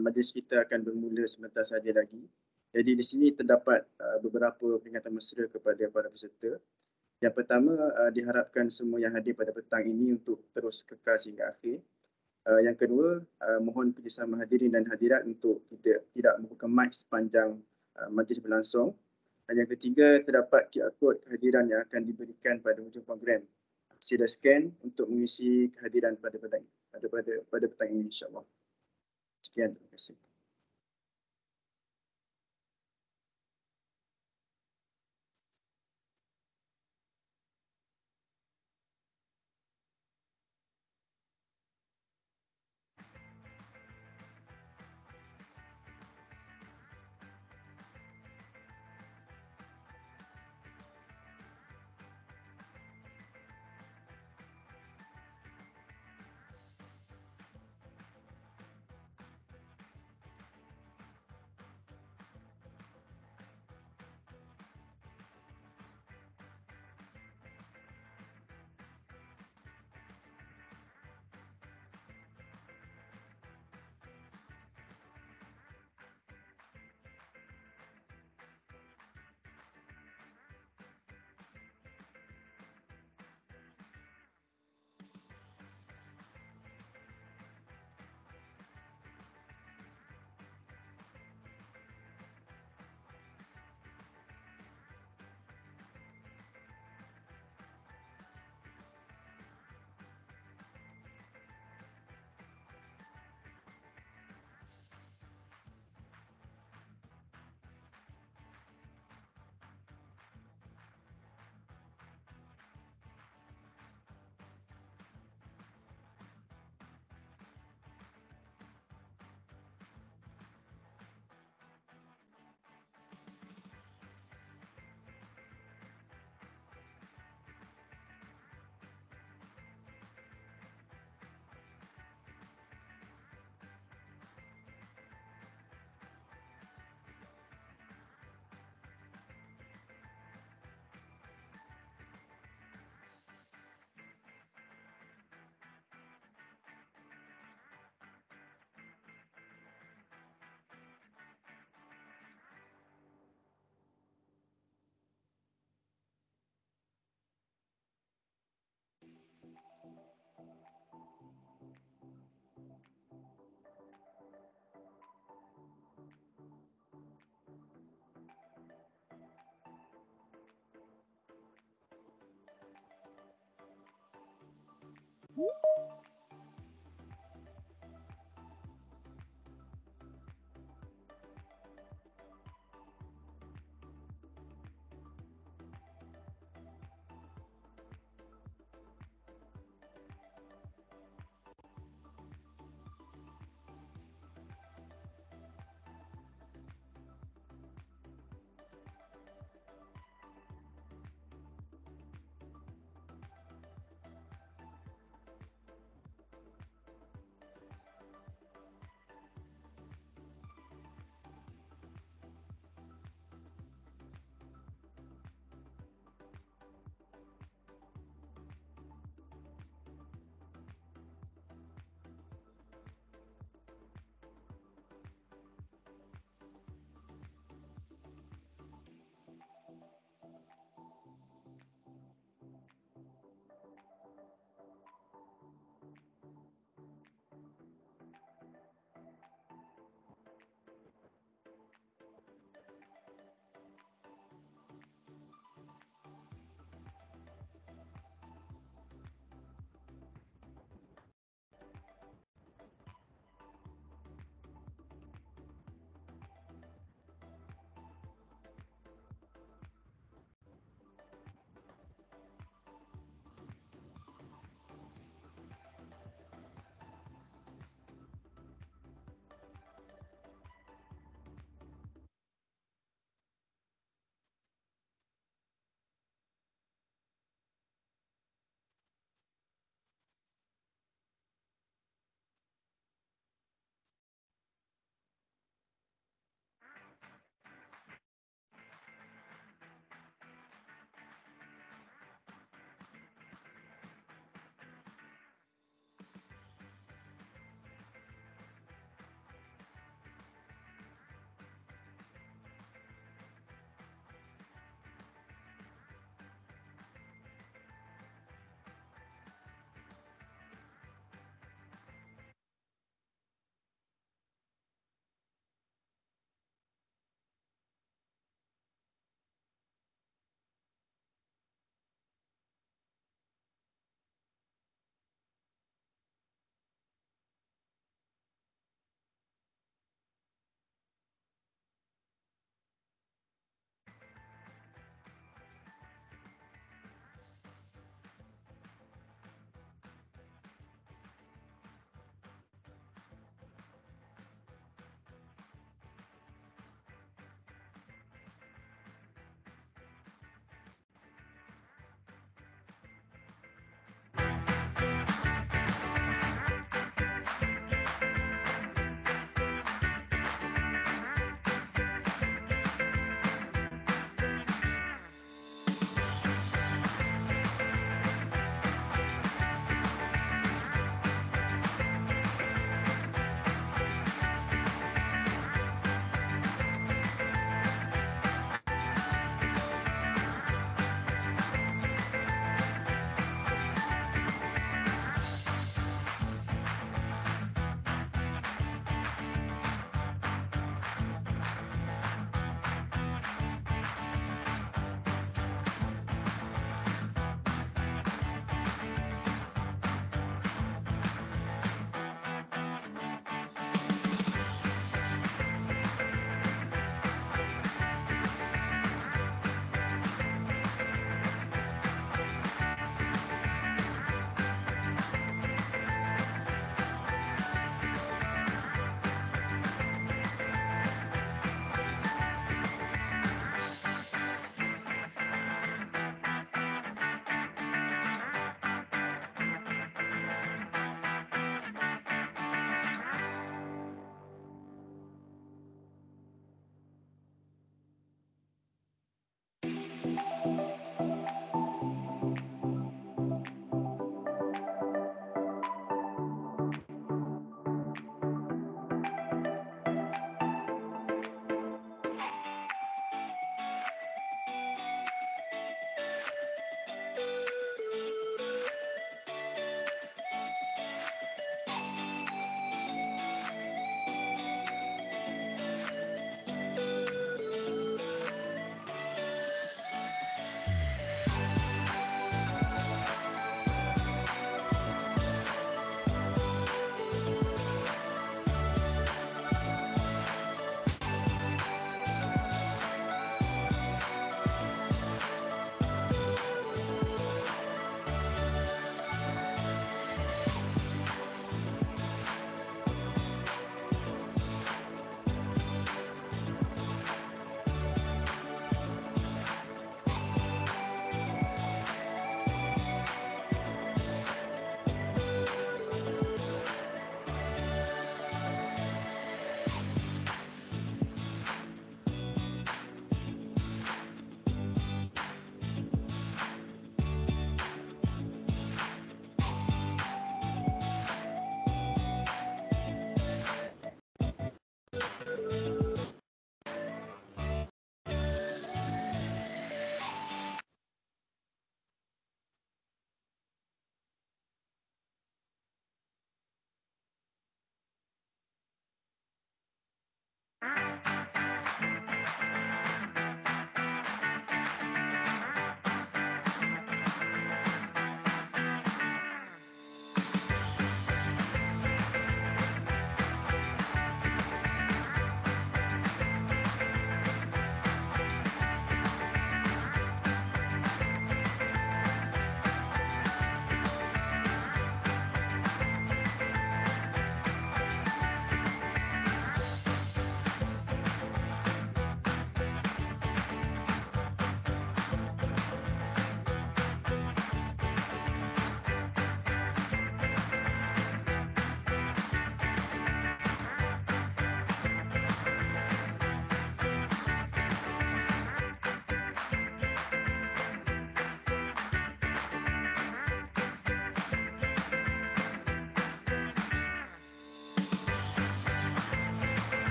majlis kita akan bermula sebentar saja lagi. Jadi di sini terdapat beberapa peringatan mesra kepada para peserta. Yang pertama, diharapkan semua yang hadir pada petang ini untuk terus kekal sehingga akhir. Yang kedua, mohon kerjasama hadirin dan hadirat untuk tidak membuka mic sepanjang majlis berlangsung. Dan yang ketiga, terdapat QR code kehadiran yang akan diberikan pada hujung program. Sila scan untuk mengisi kehadiran pada petang ini, insyaAllah. Sekian, terima kasih.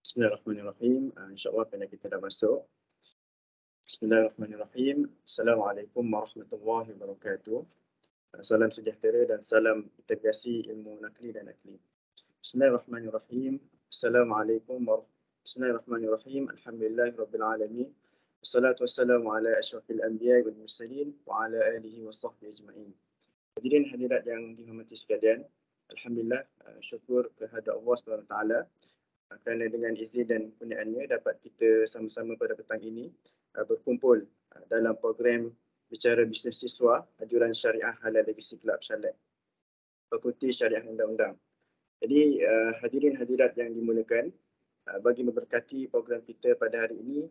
Bismillahirrahmanirrahim. InsyaAllah pada kita dah masuk. Bismillahirrahmanirrahim. Assalamualaikum warahmatullahi wabarakatuh. Salam sejahtera dan salam integrasi ilmu nakli dan akli. Bismillahirrahmanirrahim. Assalamualaikum Bismillahirrahmanirrahim. Alhamdulillahirabbil alamin. Wassalatu wassalamu ala asyrafil anbiya'i wal mursalin wa ala alihi wa sahbihi ajma'in. Hadirin hadirat yang dihormati sekalian, alhamdulillah syukur kehadrat Allah SWT kerana dengan izin dan kurniaannya dapat kita sama-sama pada petang ini berkumpul dalam program Bicara Bisnes Siswa Anjuran Syariah Halal Legacy Club Syalek, Fakulti Syariah Undang-Undang. Jadi hadirin hadirat yang dimuliakan, bagi memberkati program kita pada hari ini,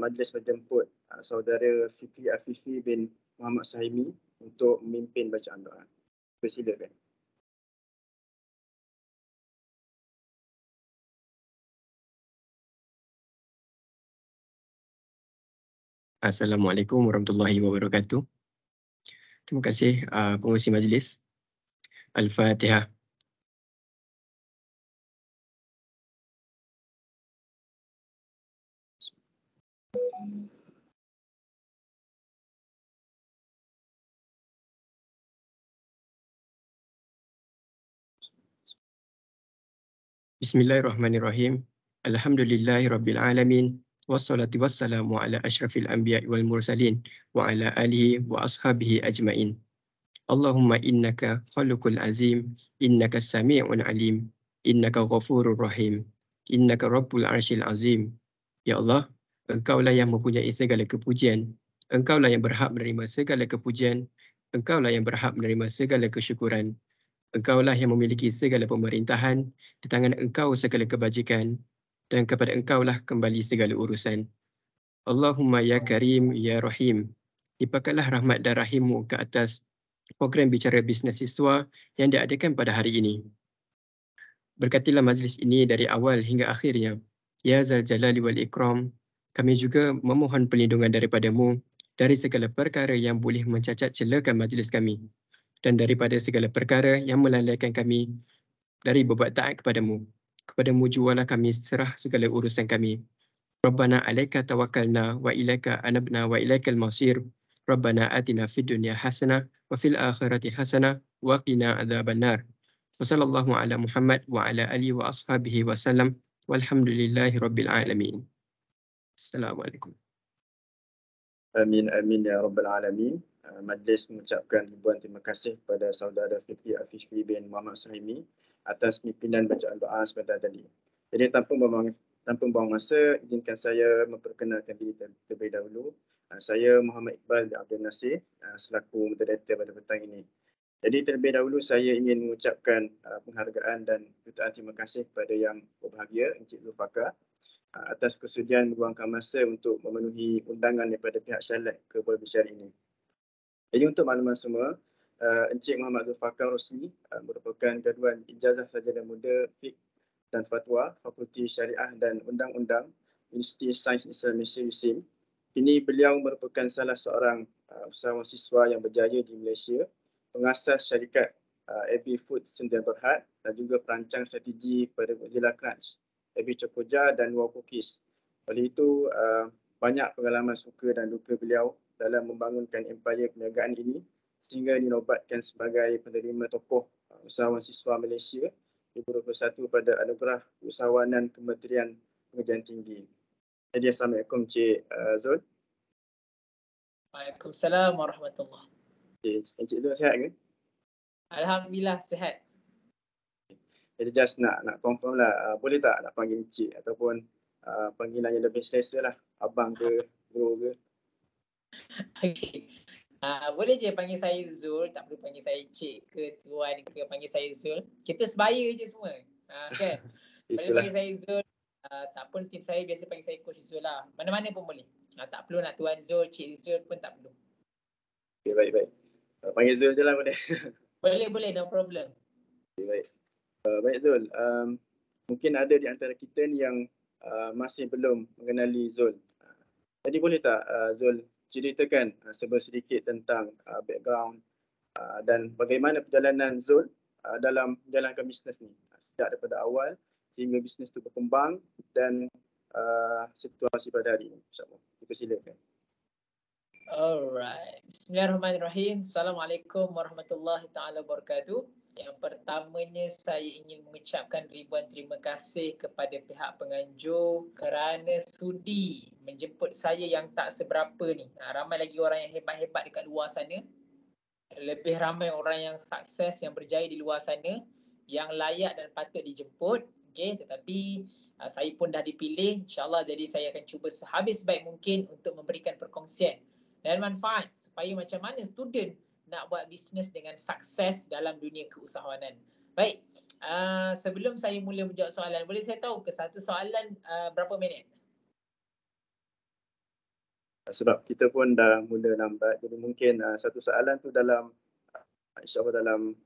majlis menjemput saudara Fikri Afifi bin Muhammad Sahimi untuk memimpin bacaan doa. Persilakan. Assalamualaikum warahmatullahi wabarakatuh. Terima kasih pengurusi majlis. Al-Fatihah. Bismillahirrahmanirrahim. Alhamdulillahirabbil alamin. Wassalatu wassalamu ala asyrafil anbiya'i wal mursalin wa ala alihi wa ashabihi ajma'in. Allahumma innaka khaliqul azim, innaka sami'un alim, innaka ghafurur rahim, innaka rabbul arsyil azim. Ya Allah, Engkaulah yang mempunyai segala kepujian, Engkaulah yang berhak menerima segala kepujian, Engkaulah yang berhak menerima segala kesyukuran. Engkaulah yang memiliki segala pemerintahan, di tangan Engkau segala kebajikan, dan kepada Engkaulah kembali segala urusan. Allahumma ya Karim, ya Rahim, limpahkanlah rahmat dan rahim-Mu ke atas program Bicara Bisnes Siswa yang diadakan pada hari ini. Berkatilah majlis ini dari awal hingga akhirnya. Ya Zal Jalali wal Ikram, kami juga memohon perlindungan daripada-Mu dari segala perkara yang boleh mencacat celakan majlis kami, dan daripada segala perkara yang melalaikan kami dari berbuat taat kepadamu. Kepadamu jualah kami serah segala urusan kami. Rabbana alaika tawakkalna wa ilaika anabna wa ilaikal masir. Rabbana atina fid dunya hasanah wa fil akhirati hasanah wa qina adzabannar. Wa sallallahu ala Muhammad wa ala alihi wa ashabihi wa sallam. Walhamdulillahi rabbil alamin. Assalamualaikum. Amin, amin ya rabbal alamin. Majlis mengucapkan ribuan terima kasih kepada saudara Fikri Afifi bin Muhammad Sahimi atas pimpinan bacaan doa sebentar tadi. Jadi tanpa membuang masa, izinkan saya memperkenalkan diri terlebih dahulu. Saya Muhammad Iqbal Abdul Nasir selaku moderator pada petang ini. Jadi terlebih dahulu saya ingin mengucapkan penghargaan dan jutaan terima kasih kepada yang berbahagia Encik Zulfaqar atas kesudian meluangkan masa untuk memenuhi undangan daripada pihak Syalek ke berbicara ini. Jadi untuk makluman semua, Encik Muhammad Zulfaqar Rosli merupakan graduan Ijazah Sarjana Muda Fiqh dan Fatwa Fakulti Syariah dan Undang-Undang Universiti Sains Islam Malaysia USIM. Kini beliau merupakan salah seorang usahawan siswa yang berjaya di Malaysia, pengasas syarikat AB Food Sdn Berhad dan juga perancang strategi pada Mozilla Crunch, AB Chokoja dan Wow Cookies. Oleh itu, banyak pengalaman suka dan duka beliau dalam membangunkan empayar perniagaan ini sehingga dinobatkan sebagai penerima tokoh usahawan siswa Malaysia 2021 pada Anugerah Usahawanan Kementerian Pengajian Tinggi. Jadi Assalamualaikum Encik Zul. Waalaikumsalam warahmatullahi. Encik Zul sihat ke? Alhamdulillah sihat. Jadi just nak confirm lah, boleh tak nak panggil Encik ataupun panggilan yang lebih selesa lah, abang ke, bro ke? Okey. Boleh je panggil saya Zul, tak perlu panggil saya Cik ke Tuan ke, panggil saya Zul. Kita sebaya je semua. Kan? Boleh panggil saya Zul. Tak pun tim saya biasa panggil saya Coach Zul lah. Mana-mana pun boleh. Tak perlu nak Tuan Zul, Cik Zul pun tak perlu. Okay, baik. Panggil Zul je lah boleh. Boleh, no problem. Okay, baik. Baik Zul, mungkin ada di antara kita ni yang masih belum mengenali Zul. Jadi boleh tak Zul ceritakan sedikit tentang background dan bagaimana perjalanan Zul dalam menjalankan bisnes ni sejak daripada awal sehingga bisnes tu berkembang dan situasi pada hari ini. InsyaAllah. Dipersilakan. Alright. Bismillahirrahmanirrahim. Assalamualaikum warahmatullahi taala wabarakatuh. Yang pertamanya saya ingin mengucapkan ribuan terima kasih kepada pihak penganjur kerana sudi menjemput saya yang tak seberapa ni. Ramai lagi orang yang hebat-hebat dekat luar sana. Lebih ramai orang yang sukses, yang berjaya di luar sana, yang layak dan patut dijemput. Okay, tetapi saya pun dah dipilih. InsyaAllah jadi saya akan cuba sehabis baik mungkin untuk memberikan perkongsian dan manfaat supaya macam mana student nak buat bisnes dengan sukses dalam dunia keusahawanan. Baik, sebelum saya mula menjawab soalan, boleh saya tahu ke satu soalan berapa minit? Sebab kita pun dah mula lambat, jadi mungkin satu soalan tu dalam insyaAllah dalam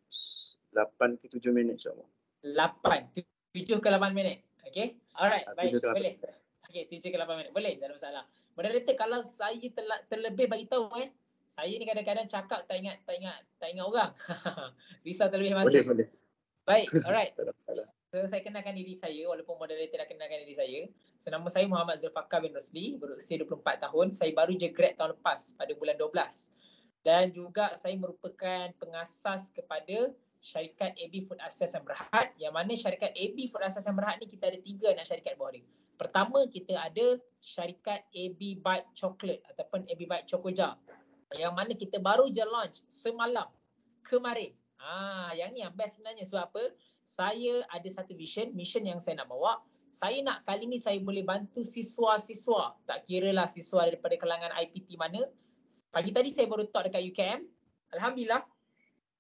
8 ke 7 minit insyaAllah. 7 ke 8 minit. Okay, alright, baik, 7 ke 8. boleh. Okay, 7 ke 8 minit, boleh, tak ada masalah. Moderator, kalau saya terlebih bagi tahu saya ni kadang-kadang cakap tak ingat orang. Risau terlebih masa. Boleh. Baik, alright. So, saya kenalkan diri saya, walaupun moderator dah kenalkan diri saya. So, nama saya Muhammad Zulfaqar bin Rosli, berusia 24 tahun. Saya baru je grad tahun lepas pada bulan 12. Dan juga saya merupakan pengasas kepada syarikat AB Food Access dan Berhad, yang mana syarikat AB Food Access dan Berhad ni kita ada 3 anak syarikat bawah dia. Pertama, kita ada syarikat AB Bite Chocolate ataupun AB Bite Chocoja, yang mana kita baru je launch semalam kemarin. Yang ni yang best sebenarnya. Sebab apa? Saya ada satu mission yang saya nak bawa. Saya nak kali ni saya boleh bantu siswa-siswa, tak kira lah siswa daripada kalangan IPT mana. Pagi tadi saya baru talk dekat UKM. Alhamdulillah,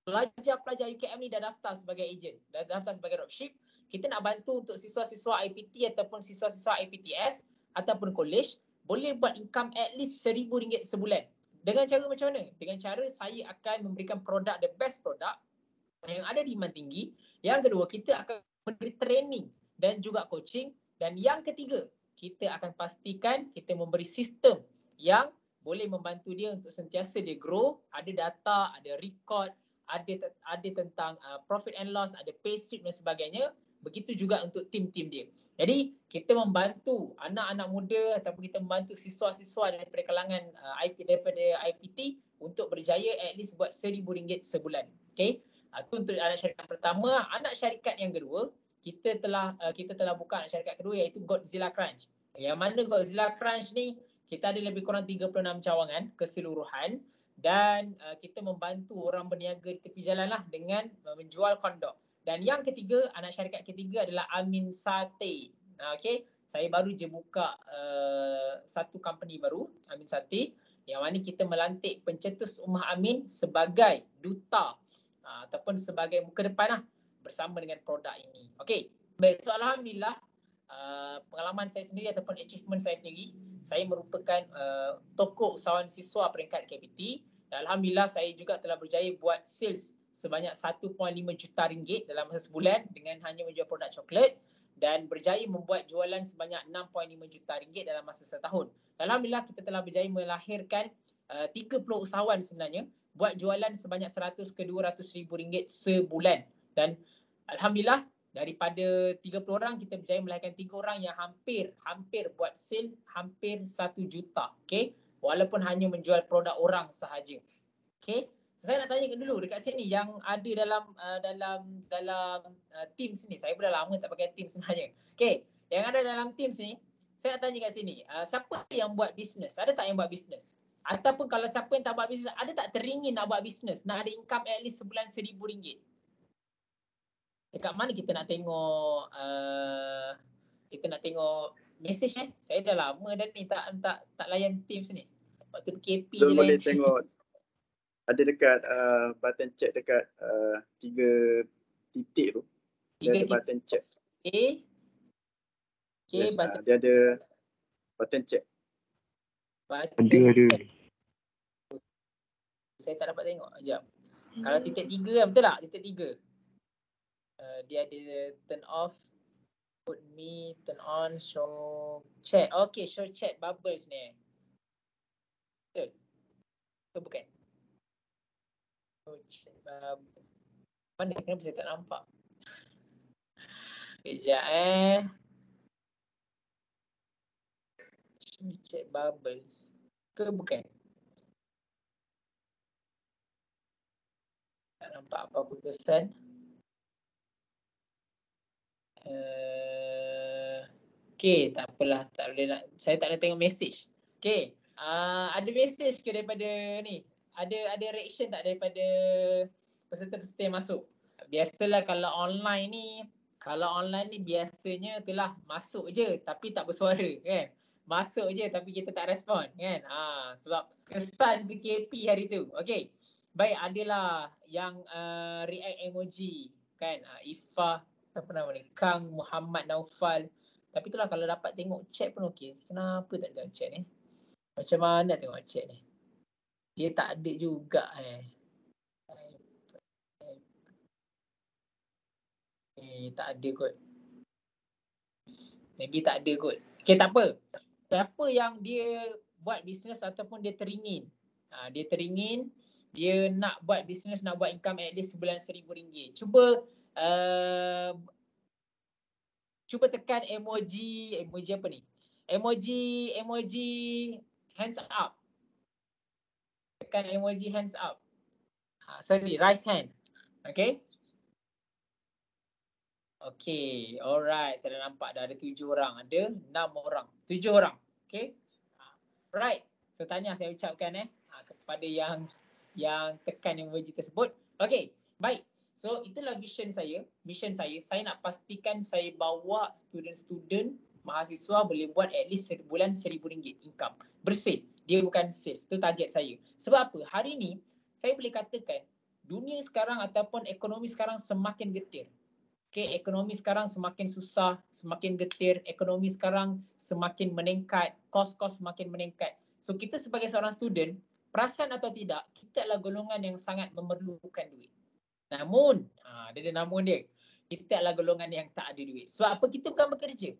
pelajar-pelajar UKM ni dah daftar sebagai agent, dah daftar sebagai dropship. Kita nak bantu untuk siswa-siswa IPT ataupun siswa-siswa IPTS ataupun college boleh buat income at least RM1,000 sebulan. Dengan cara macam mana? Dengan cara saya akan memberikan produk, the best produk yang ada demand tinggi. Yang kedua, kita akan memberi training dan juga coaching. Dan yang ketiga, kita akan pastikan kita memberi sistem yang boleh membantu dia untuk sentiasa dia grow, ada data, ada record, ada tentang profit and loss, ada pay slip dan sebagainya. Begitu juga untuk tim-tim dia. Jadi kita membantu anak-anak muda ataupun kita membantu siswa-siswa daripada kalangan daripada IPT untuk berjaya at least buat RM1,000 sebulan. Okay? Itu untuk anak syarikat pertama. Anak syarikat yang kedua, kita telah buka anak syarikat kedua iaitu Godzilla Crunch. Yang mana Godzilla Crunch ni kita ada lebih kurang 36 cawangan keseluruhan dan kita membantu orang berniaga di tepi jalan lah dengan menjual kondok. Dan yang ketiga, anak syarikat ketiga adalah Amin Sate. Okay, saya baru je buka satu company baru, Amin Sate, yang mana kita melantik pencetus Ummah Amin sebagai duta ataupun sebagai muka depan lah bersama dengan produk ini. Okay, baik. So alhamdulillah, pengalaman saya sendiri ataupun achievement saya sendiri, saya merupakan tokoh usahawan siswa peringkat KPT. Dan alhamdulillah saya juga telah berjaya buat sales sebanyak 1.5 juta ringgit dalam masa sebulan dengan hanya menjual produk coklat, dan berjaya membuat jualan sebanyak 6.5 juta ringgit dalam masa setahun. Alhamdulillah kita telah berjaya melahirkan 30 usahawan sebenarnya buat jualan sebanyak 100 ke 200 ribu ringgit sebulan. Dan alhamdulillah daripada 30 orang kita berjaya melahirkan 3 orang yang hampir buat sale hampir 1 juta. Okay? Walaupun hanya menjual produk orang sahaja. Okay? So, saya nak tanya dulu dekat sini yang ada dalam Teams ni. Saya pun dah lama tak pakai Teams sebenarnya. Okay, yang ada dalam Teams ni, saya nak tanya kat sini, siapa yang buat bisnes? Ada tak yang buat bisnes? Ataupun kalau siapa yang tak buat bisnes, ada tak teringin nak buat bisnes? Nak ada income at least sebulan RM1,000? Dekat mana kita nak tengok message Saya dah lama dah ni tak layan Teams ni. Waktu PKP so, je boleh layan. tengok ada dekat button chat dekat 3 titik tu. Dia ada button chat. Okay, Yes, button. dia ada button chat. Ada. Saya tak dapat tengok. Sekejap. Kalau titik 3 kan, betul tak? Titik 3. Dia ada turn off, put me, turn on, show chat. Okay, show chat bubbles ni. Betul? Betul bukan? Show chat bubbles. Mana? Kenapa saya tak nampak? Kejap Chat bubbles. Ke bukan? Tak nampak apa-apa kesan. Okay, tak apalah. Tak boleh nak. Saya tak boleh tengok message. Okay. Ada message ke daripada ni? Ada reaction tak daripada peserta-peserta yang masuk? Biasalah kalau online ni biasanya itulah masuk je tapi tak bersuara kan. Masuk je tapi kita tak respon kan. Sebab kesan PKP hari tu. Okay. Baik, adalah yang react emoji kan. Ifah, apa nama ni? Kang Muhammad Naufal. Tapi itulah kalau dapat tengok chat pun okey. Kenapa tak tengok chat ni? Macam mana tengok chat ni? Dia tak ada juga tak ada kot. Maybe tak ada kot. Okay, tak apa. Siapa yang dia buat bisnes ataupun dia teringin. Dia teringin, dia nak buat bisnes, nak buat income at least sebulan RM1,000. Cuba tekan emoji apa ni? Emoji hands up. Tekan emoji hands up. Sorry, raise hand. Okay. Okay, alright. Saya dah nampak dah ada 7 orang. Ada 6 orang. 7 orang. Okay. Right. So tanya saya ucapkan kepada yang tekan emoji tersebut. Okay, baik. So itulah mission saya. Saya nak pastikan saya bawa student-student mahasiswa boleh buat at least sebulan RM1,000 income. Bersih. Dia bukan sales. Itu target saya. Sebab apa? Hari ni saya boleh katakan dunia sekarang ataupun ekonomi sekarang semakin getir. Okay, ekonomi sekarang semakin susah, semakin getir. Ekonomi sekarang semakin meningkat. Kos-kos semakin meningkat. So kita sebagai seorang student, perasan atau tidak, kita adalah golongan yang sangat memerlukan duit. Namun, dia ada namun dia. Kita adalah golongan yang tak ada duit. Sebab apa? Kita bukan bekerja.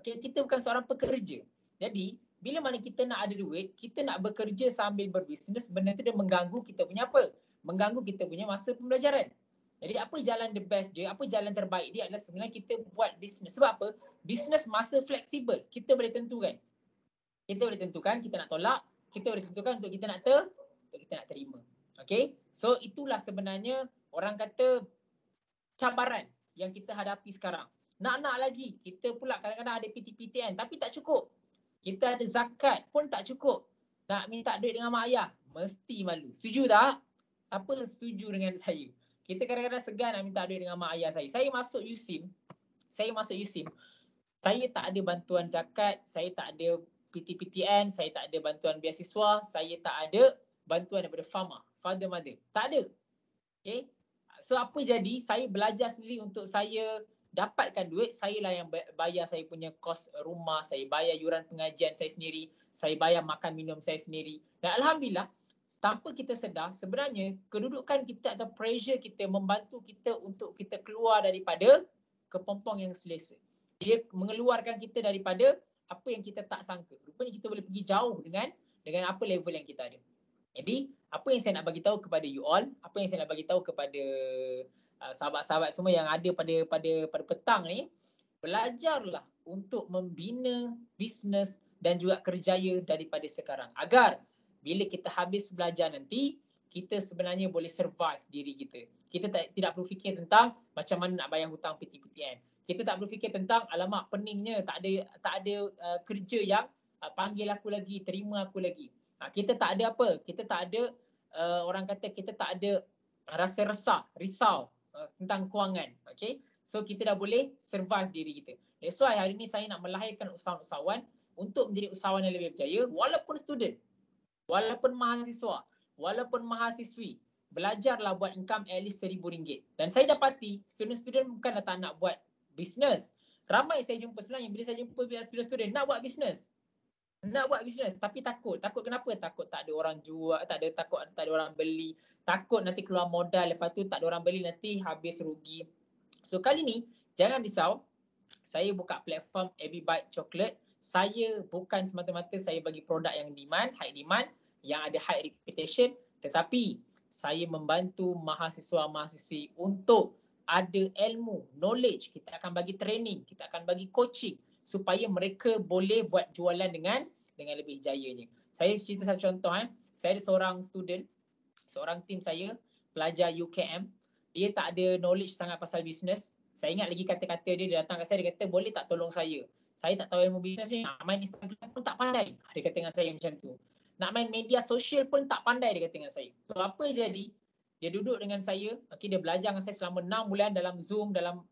Okay, kita bukan seorang pekerja. Jadi, bila mana kita nak ada duit, kita nak bekerja sambil berbisnes, benda tu dia mengganggu kita punya apa? Mengganggu kita punya masa pembelajaran. Jadi apa jalan the best dia, apa jalan terbaik dia adalah sebenarnya kita buat bisnes. Sebab apa? Bisnes masa fleksibel. Kita boleh tentukan. Kita boleh tentukan kita nak tolak, kita boleh tentukan untuk kita nak terima. Okay? So itulah sebenarnya orang kata cabaran yang kita hadapi sekarang. Nak lagi, kita pula kadang-kadang ada PTPTN tapi tak cukup. Kita ada zakat pun tak cukup. Nak minta duit dengan mak ayah, mesti malu. Setuju tak? Siapa setuju dengan saya? Kita kadang-kadang segan nak minta duit dengan mak ayah saya. Saya masuk USIM. Saya tak ada bantuan zakat, saya tak ada PTPTN, saya tak ada bantuan beasiswa, saya tak ada bantuan daripada FAMA, father mother. Tak ada. Okay. So apa jadi? Saya belajar sendiri untuk saya dapatkan duit. Saya lah yang bayar saya punya kos rumah, saya bayar yuran pengajian saya sendiri, saya bayar makan minum saya sendiri. Dan Alhamdulillah, tanpa kita sedar, sebenarnya kedudukan kita atau pressure kita membantu kita untuk kita keluar daripada kepompong yang selesa. Dia mengeluarkan kita daripada apa yang kita tak sangka. Rupanya kita boleh pergi jauh dengan apa level yang kita ada. Jadi, apa yang saya nak bagi tahu kepada you all, apa yang saya nak bagi tahu kepada sahabat-sahabat semua yang ada pada petang ni, belajarlah untuk membina bisnes dan juga kerjaya daripada sekarang. Agar bila kita habis belajar nanti, kita sebenarnya boleh survive diri kita. Kita tidak perlu fikir tentang macam mana nak bayar hutang PTPTN. Kita tak perlu fikir tentang alamak peningnya tak ada kerja yang panggil aku lagi, terima aku lagi. Kita tak ada apa? Kita tak ada orang kata kita tak ada rasa risau tentang kewangan. Okay? So kita dah boleh survive diri kita. That's why hari ni saya nak melahirkan usahawan-usahawan untuk menjadi usahawan yang lebih berjaya walaupun student, walaupun mahasiswa, walaupun mahasiswi. Belajarlah buat income at least RM1,000. Dan saya dapati student-student bukanlah tak nak buat bisnes. Ramai saya jumpa sebenarnya bila saya jumpa student-student nak buat bisnes. Tapi takut. Takut kenapa? Takut tak ada orang jual, takut tak ada orang beli, takut nanti keluar modal, lepas tu tak ada orang beli, nanti habis rugi. So kali ni jangan risau. Saya buka platform Abby Bite Chocolate. Saya bukan semata-mata saya bagi produk yang high demand, yang ada high reputation, tetapi saya membantu mahasiswa-mahasiswi untuk ada ilmu, knowledge, kita akan bagi training, kita akan bagi coaching supaya mereka boleh buat jualan dengan lebih jayanya. Saya cerita satu contoh. Saya ada seorang student, seorang tim saya, pelajar UKM. Dia tak ada knowledge sangat pasal bisnes. Saya ingat lagi kata-kata dia, dia datang kat saya, dia kata boleh tak tolong saya. Saya tak tahu ilmu bisnes ni, nak main Instagram pun tak pandai. Dia kata dengan saya macam tu. Nak main media sosial pun tak pandai, dia kata dengan saya. So apa jadi? Dia duduk dengan saya, okay, dia belajar dengan saya selama 6 bulan dalam Zoom, dalam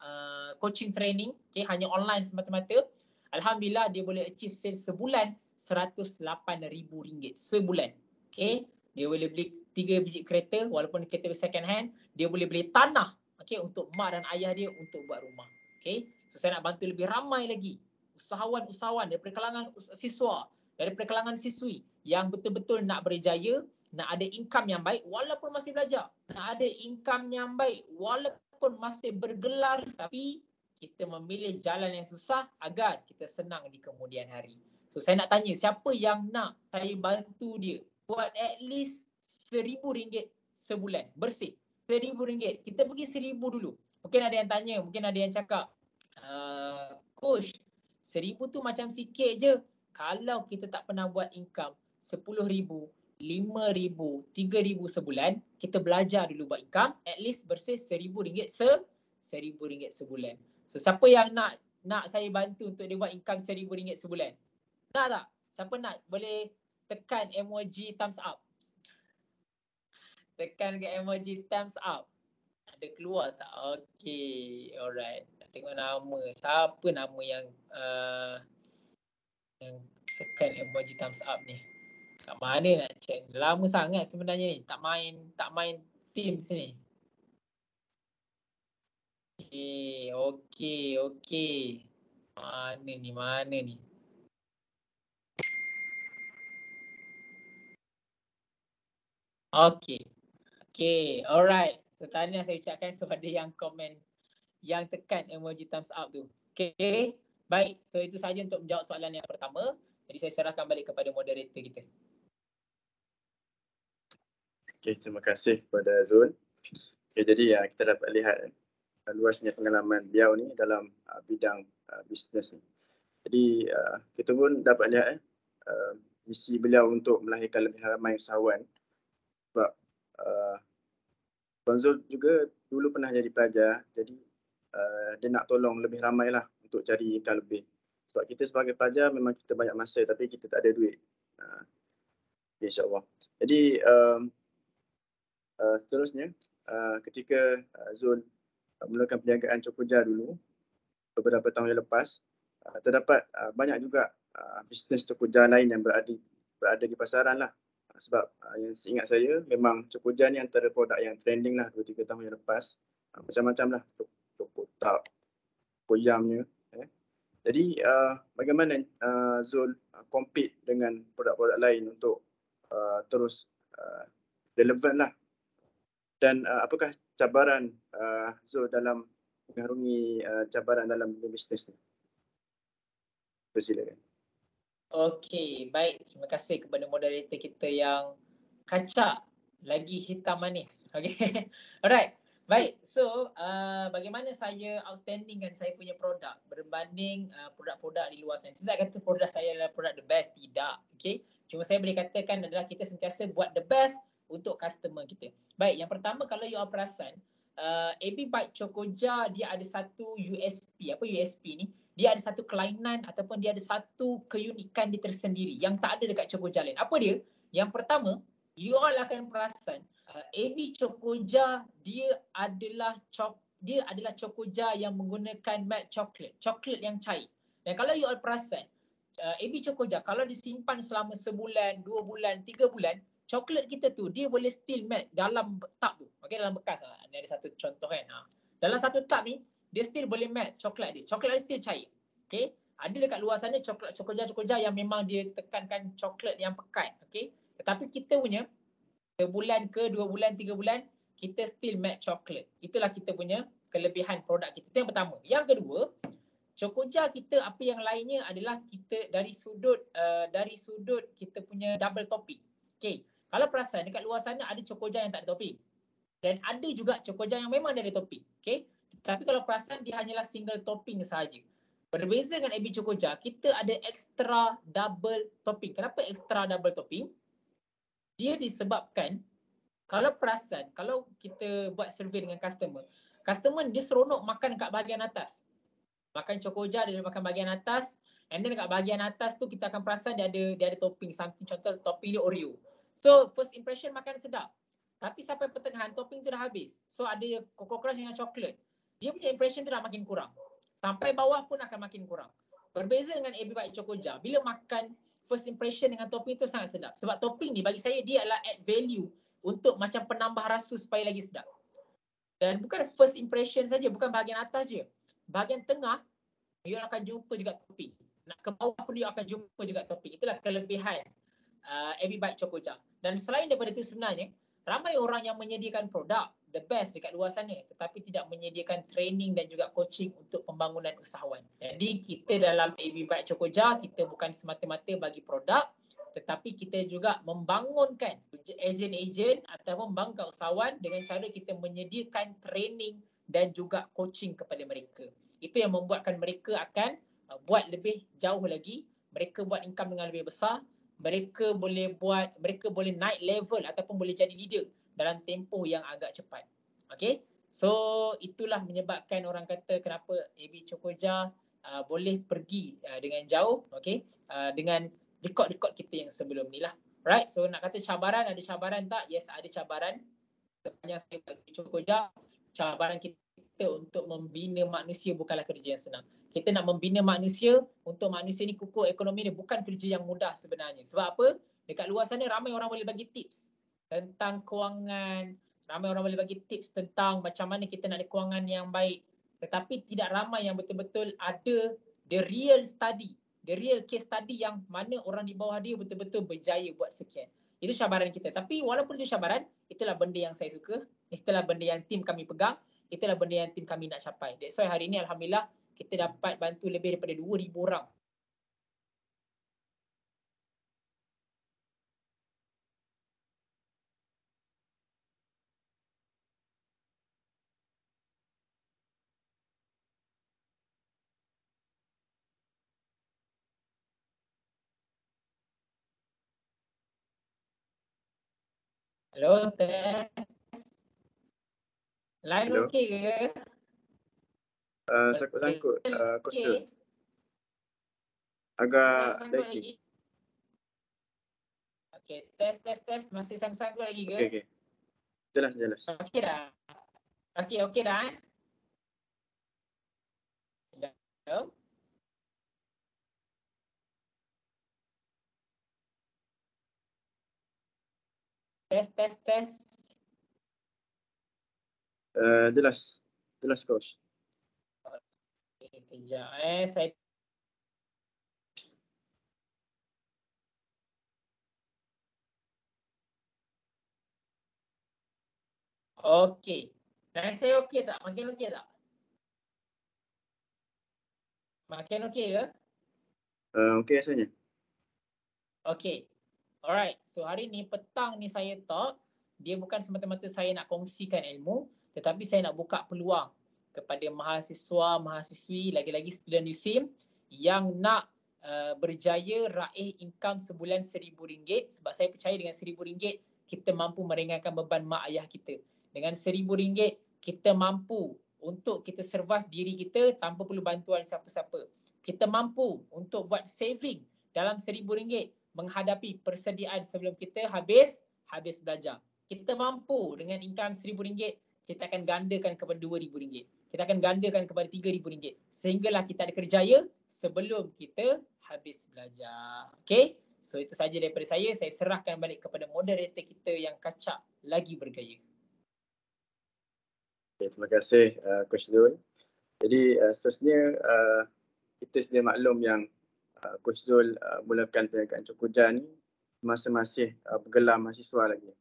coaching training, okay, hanya online semata-mata. Alhamdulillah dia boleh achieve sales sebulan RM108,000 sebulan. Okay, dia boleh beli 3 biji kereta walaupun kereta second hand, dia boleh beli tanah, okay, untuk mak dan ayah dia untuk buat rumah. Okay, so saya nak bantu lebih ramai lagi usahawan-usahawan daripada kalangan siswa, daripada kalangan siswi yang betul-betul nak berjaya, nak ada income yang baik walaupun masih belajar, nak ada income yang baik walaupun masih bergelar, tapi kita memilih jalan yang susah agar kita senang di kemudian hari. So saya nak tanya, siapa yang nak saya bantu dia buat at least RM1,000 sebulan bersih? RM1,000. Kita pergi RM1,000 dulu. Mungkin ada yang tanya, mungkin ada yang cakap, coach, RM1,000 tu macam sikit je. Kalau kita tak pernah buat income RM10,000, RM5,000, RM3,000 sebulan, kita belajar dulu buat income, at least bersih RM1,000 RM1,000 sebulan. So siapa yang nak saya bantu untuk dia buat income RM1,000 sebulan? Nak tak? Siapa nak? Boleh tekan emoji thumbs up. Tekan ke emoji thumbs up. Ada keluar tak? Okay, alright. Nak tengok nama. Siapa nama yang tekan emoji thumbs up ni? Kat mana nak check? Lama sangat sebenarnya ni. Tak main Teams ni. Okay. Mana ni? Okay, alright. So tahniah saya ucapkan kepada yang komen, yang tekan emoji thumbs up tu. Okay, baik. So itu sahaja untuk menjawab soalan yang pertama. Jadi saya serahkan balik kepada moderator kita. Okay, terima kasih kepada Zul. Okay, jadi kita dapat lihat luasnya pengalaman beliau ni dalam bidang bisnes ni. Jadi kita pun dapat lihat misi beliau untuk melahirkan lebih ramai usahawan. Sebab Abang Zul juga dulu pernah jadi pelajar, jadi dia nak tolong lebih ramai lah untuk cari income lebih. Sebab kita sebagai pelajar memang kita banyak masa tapi kita tak ada duit. InsyaAllah. Jadi seterusnya, ketika Zul mulakan perniagaan Cokoja dulu, beberapa tahun yang lepas, terdapat banyak juga bisnes Cokoja lain yang berada di pasaran lah. Sebab yang seingat saya, memang Cokoja ni antara produk yang trending lah 2-3 tahun yang lepas. Macam-macam lah, Cokotak, Cokoyamnya. Jadi bagaimana Zul compete dengan produk-produk lain untuk terus relevan lah. Dan apakah cabaran Zul dalam mengarungi cabaran dalam bisnes ni? Persilakan. Okey, baik. Terima kasih kepada moderator kita yang kacak lagi hitam manis. Okey. Alright. Baik. So, bagaimana saya outstandingkan saya punya produk berbanding produk-produk di luar sana. Saya tak kata produk saya adalah produk the best, tidak. Okey. Cuma saya boleh katakan adalah kita sentiasa buat the best untuk customer kita. Baik, yang pertama kalau you all perasan, AB Bite Cokoja dia ada satu USP. Apa USP ni? Dia ada satu kelainan ataupun dia ada satu keunikan dia tersendiri yang tak ada dekat Cokoja lain. Apa dia? Yang pertama, you all akan perasan AB Cokoja dia adalah Cokoja yang menggunakan milk chocolate, coklat yang cair. Dan kalau you all perasan, AB Cokoja kalau disimpan selama sebulan, 2 bulan, 3 bulan, coklat kita tu dia boleh still melt dalam tub tu. Okey, dalam bekas. Ini ada satu contoh kan. Dalam satu tub ni dia still boleh melt coklat dia. Coklat dia still cair. Okey. Ada dekat luar sana Cokoja yang memang dia tekankan coklat yang pekat. Okey. Tetapi kita punya sebulan ke 2 bulan, 3 bulan kita still melt coklat. Itulah kita punya kelebihan produk kita. Itu yang pertama. Yang kedua, Cokoja kita apa yang lainnya adalah kita dari sudut kita punya double topping. Okey. Kalau perasan dekat luar sana ada Cokoja yang tak ada topping. Dan ada juga Cokoja yang memang dia ada topping. Okey. Tapi kalau perasan dia hanyalah single topping sahaja. Berbeza dengan AB Chokoja, kita ada extra double topping. Kenapa extra double topping? Dia disebabkan kalau perasan, kalau kita buat survey dengan customer dia seronok makan kat bahagian atas. Makan Chokoja dia makan bahagian atas, and then kat bahagian atas tu kita akan perasan dia ada topping something, contoh topping dia Oreo. So first impression makan sedap. Tapi sampai pertengahan topping tu dah habis. So ada Coco Crunch dengan coklat. Dia punya impression tu dah makin kurang. Sampai bawah pun akan makin kurang. Berbeza dengan AB Bite Chokoja, bila makan first impression dengan topping tu sangat sedap. Sebab topping ni bagi saya dia adalah add value untuk macam penambah rasa supaya lagi sedap. Dan bukan first impression saja, bukan bahagian atas je. Bahagian tengah, you akan jumpa juga topping. Nak ke bawah pun you akan jumpa juga topping. Itulah kelebihan AB Bite Chokoja. Dan selain daripada itu sebenarnya, ramai orang yang menyediakan produk the best dekat luar sana tetapi tidak menyediakan training dan juga coaching untuk pembangunan usahawan. Jadi kita dalam AB Bite Chokoja, kita bukan semata-mata bagi produk tetapi kita juga membangunkan ejen-ejen ataupun membangunkan usahawan dengan cara kita menyediakan training dan juga coaching kepada mereka. Itu yang membuatkan mereka akan buat lebih jauh lagi, mereka buat income dengan lebih besar, mereka boleh naik level ataupun boleh jadi leader dalam tempoh yang agak cepat. Okay, so itulah menyebabkan orang kata kenapa AB Chokoja boleh pergi dengan jauh, okay, dengan rekod-rekod kita yang sebelum ni lah. Right, so nak kata cabaran, ada cabaran tak? Yes, ada cabaran. Sepanjang saya AB Chokoja, cabaran kita untuk membina manusia bukanlah kerja yang senang. Kita nak membina manusia, untuk manusia ni kukuh ekonomi ni bukan kerja yang mudah sebenarnya. Sebab apa? Dekat luar sana ramai orang boleh bagi tips tentang kewangan, ramai orang boleh bagi tips tentang macam mana kita nak ada kewangan yang baik. Tetapi tidak ramai yang betul-betul ada the real study, the real case study yang mana orang di bawah dia betul-betul berjaya buat sekian. Itu cabaran kita. Tapi walaupun itu cabaran, itulah benda yang saya suka. Itulah benda yang tim kami pegang. Itulah benda yang tim kami nak capai. That's why hari ini Alhamdulillah kita dapat bantu lebih daripada 2,000 orang. Hello, tes. Line Hello. okey ke? Sangkut-sangkut, Coach Zul. Okey. Agak Sangkut lagging. lagi. Okey, tes. Masih sangkut lagi ke? Okey. Jelas. Okey dah. Okey dah. Hello. Tes. Jelas Coach. Okay, kejap saya okey. Dan saya okey tak? Makin okey tak? Makin okey ke? Okey rasanya. Okey. Alright. So hari ni petang ni saya talk, dia bukan semata-mata saya nak kongsikan ilmu, tetapi saya nak buka peluang kepada mahasiswa, mahasiswi, lagi-lagi student USIM yang nak berjaya raih income sebulan RM1,000. Sebab saya percaya dengan RM1,000 kita mampu meringankan beban mak ayah kita. Dengan RM1,000 kita mampu untuk kita survive diri kita tanpa perlu bantuan siapa-siapa. Kita mampu untuk buat saving dalam RM1,000 menghadapi persediaan sebelum kita habis belajar. Kita mampu dengan income RM1,000, kita akan gandakan kepada RM2,000. Kita akan gandakan kepada RM3,000. Sehinggalah kita ada kerjaya sebelum kita habis belajar. Okay? So itu saja daripada saya. Saya serahkan balik kepada moderator kita yang kacak lagi bergaya. Okay, terima kasih Coach Zul. Jadi seterusnya kita sedia maklum yang Coach Zul mulakan perniagaan Chokoja ni masa masih bergelar mahasiswa lagi.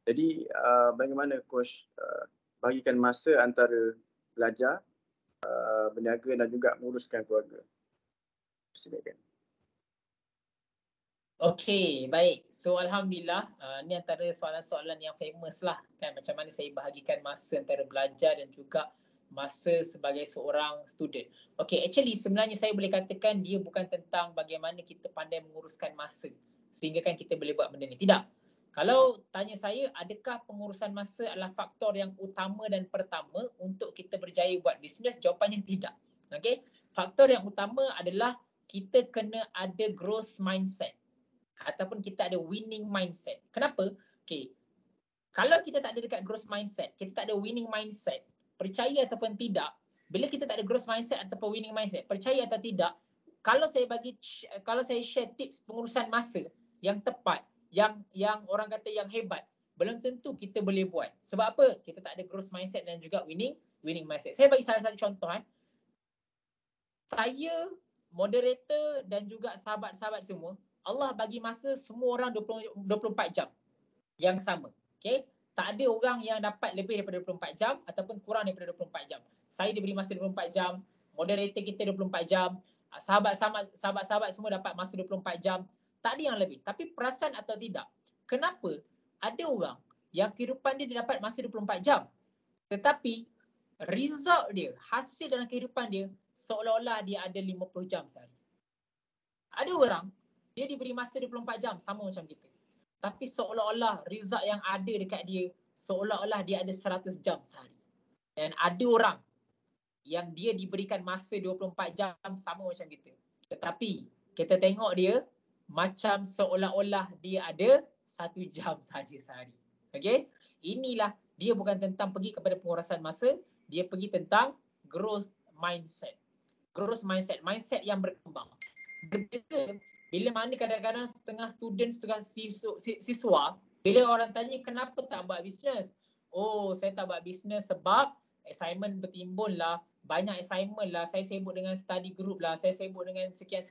Jadi bagaimana Coach bagikan masa antara belajar, berniaga dan juga menguruskan keluarga? Silakan. Okey, baik. So Alhamdulillah, ni antara soalan-soalan yang famous lah kan, macam mana saya bahagikan masa antara belajar dan juga masa sebagai seorang student. Okay, actually sebenarnya saya boleh katakan dia bukan tentang bagaimana kita pandai menguruskan masa sehingga kan kita boleh buat benda ni. Tidak. Kalau tanya saya, adakah pengurusan masa adalah faktor yang utama dan pertama untuk kita berjaya buat bisnes? Jawapannya tidak. Okay? Faktor yang utama adalah kita kena ada growth mindset ataupun kita ada winning mindset. Kenapa? Okay. Kalau kita tak ada dekat growth mindset, kita tak ada winning mindset, percaya ataupun tidak, bila kita tak ada growth mindset ataupun winning mindset, percaya atau tidak, kalau saya share tips pengurusan masa yang tepat, yang orang kata yang hebat, belum tentu kita boleh buat. Sebab apa? Kita tak ada growth mindset dan juga winning mindset. Saya bagi salah satu contoh. Saya, moderator dan juga sahabat-sahabat semua, Allah bagi masa semua orang 24 jam yang sama. Okay? Tak ada orang yang dapat lebih daripada 24 jam ataupun kurang daripada 24 jam. Saya diberi masa 24 jam, moderator kita 24 jam, sahabat-sahabat semua dapat masa 24 jam. Tak ada yang lebih. Tapi perasan atau tidak, kenapa ada orang yang kehidupan dia dapat masa 24 jam tetapi result dia, hasil dalam kehidupan dia seolah-olah dia ada 50 jam sehari. Ada orang, dia diberi masa 24 jam sama macam kita. Tapi seolah-olah result yang ada dekat dia, seolah-olah dia ada 100 jam sehari. Dan ada orang yang dia diberikan masa 24 jam sama macam kita. Tetapi kita tengok dia macam seolah-olah dia ada 1 jam sahaja sehari. Okay? Inilah, dia bukan tentang pergi kepada pengurusan masa, dia pergi tentang growth mindset. Growth mindset, mindset yang berkembang. Berbeza bila mana kadang-kadang setengah student, setengah siswa, bila orang tanya kenapa tak buat bisnes? Oh, saya tak buat bisnes sebab assignment bertimbun lah, banyak assignment lah, saya sibuk dengan study group lah, saya sibuk dengan sekian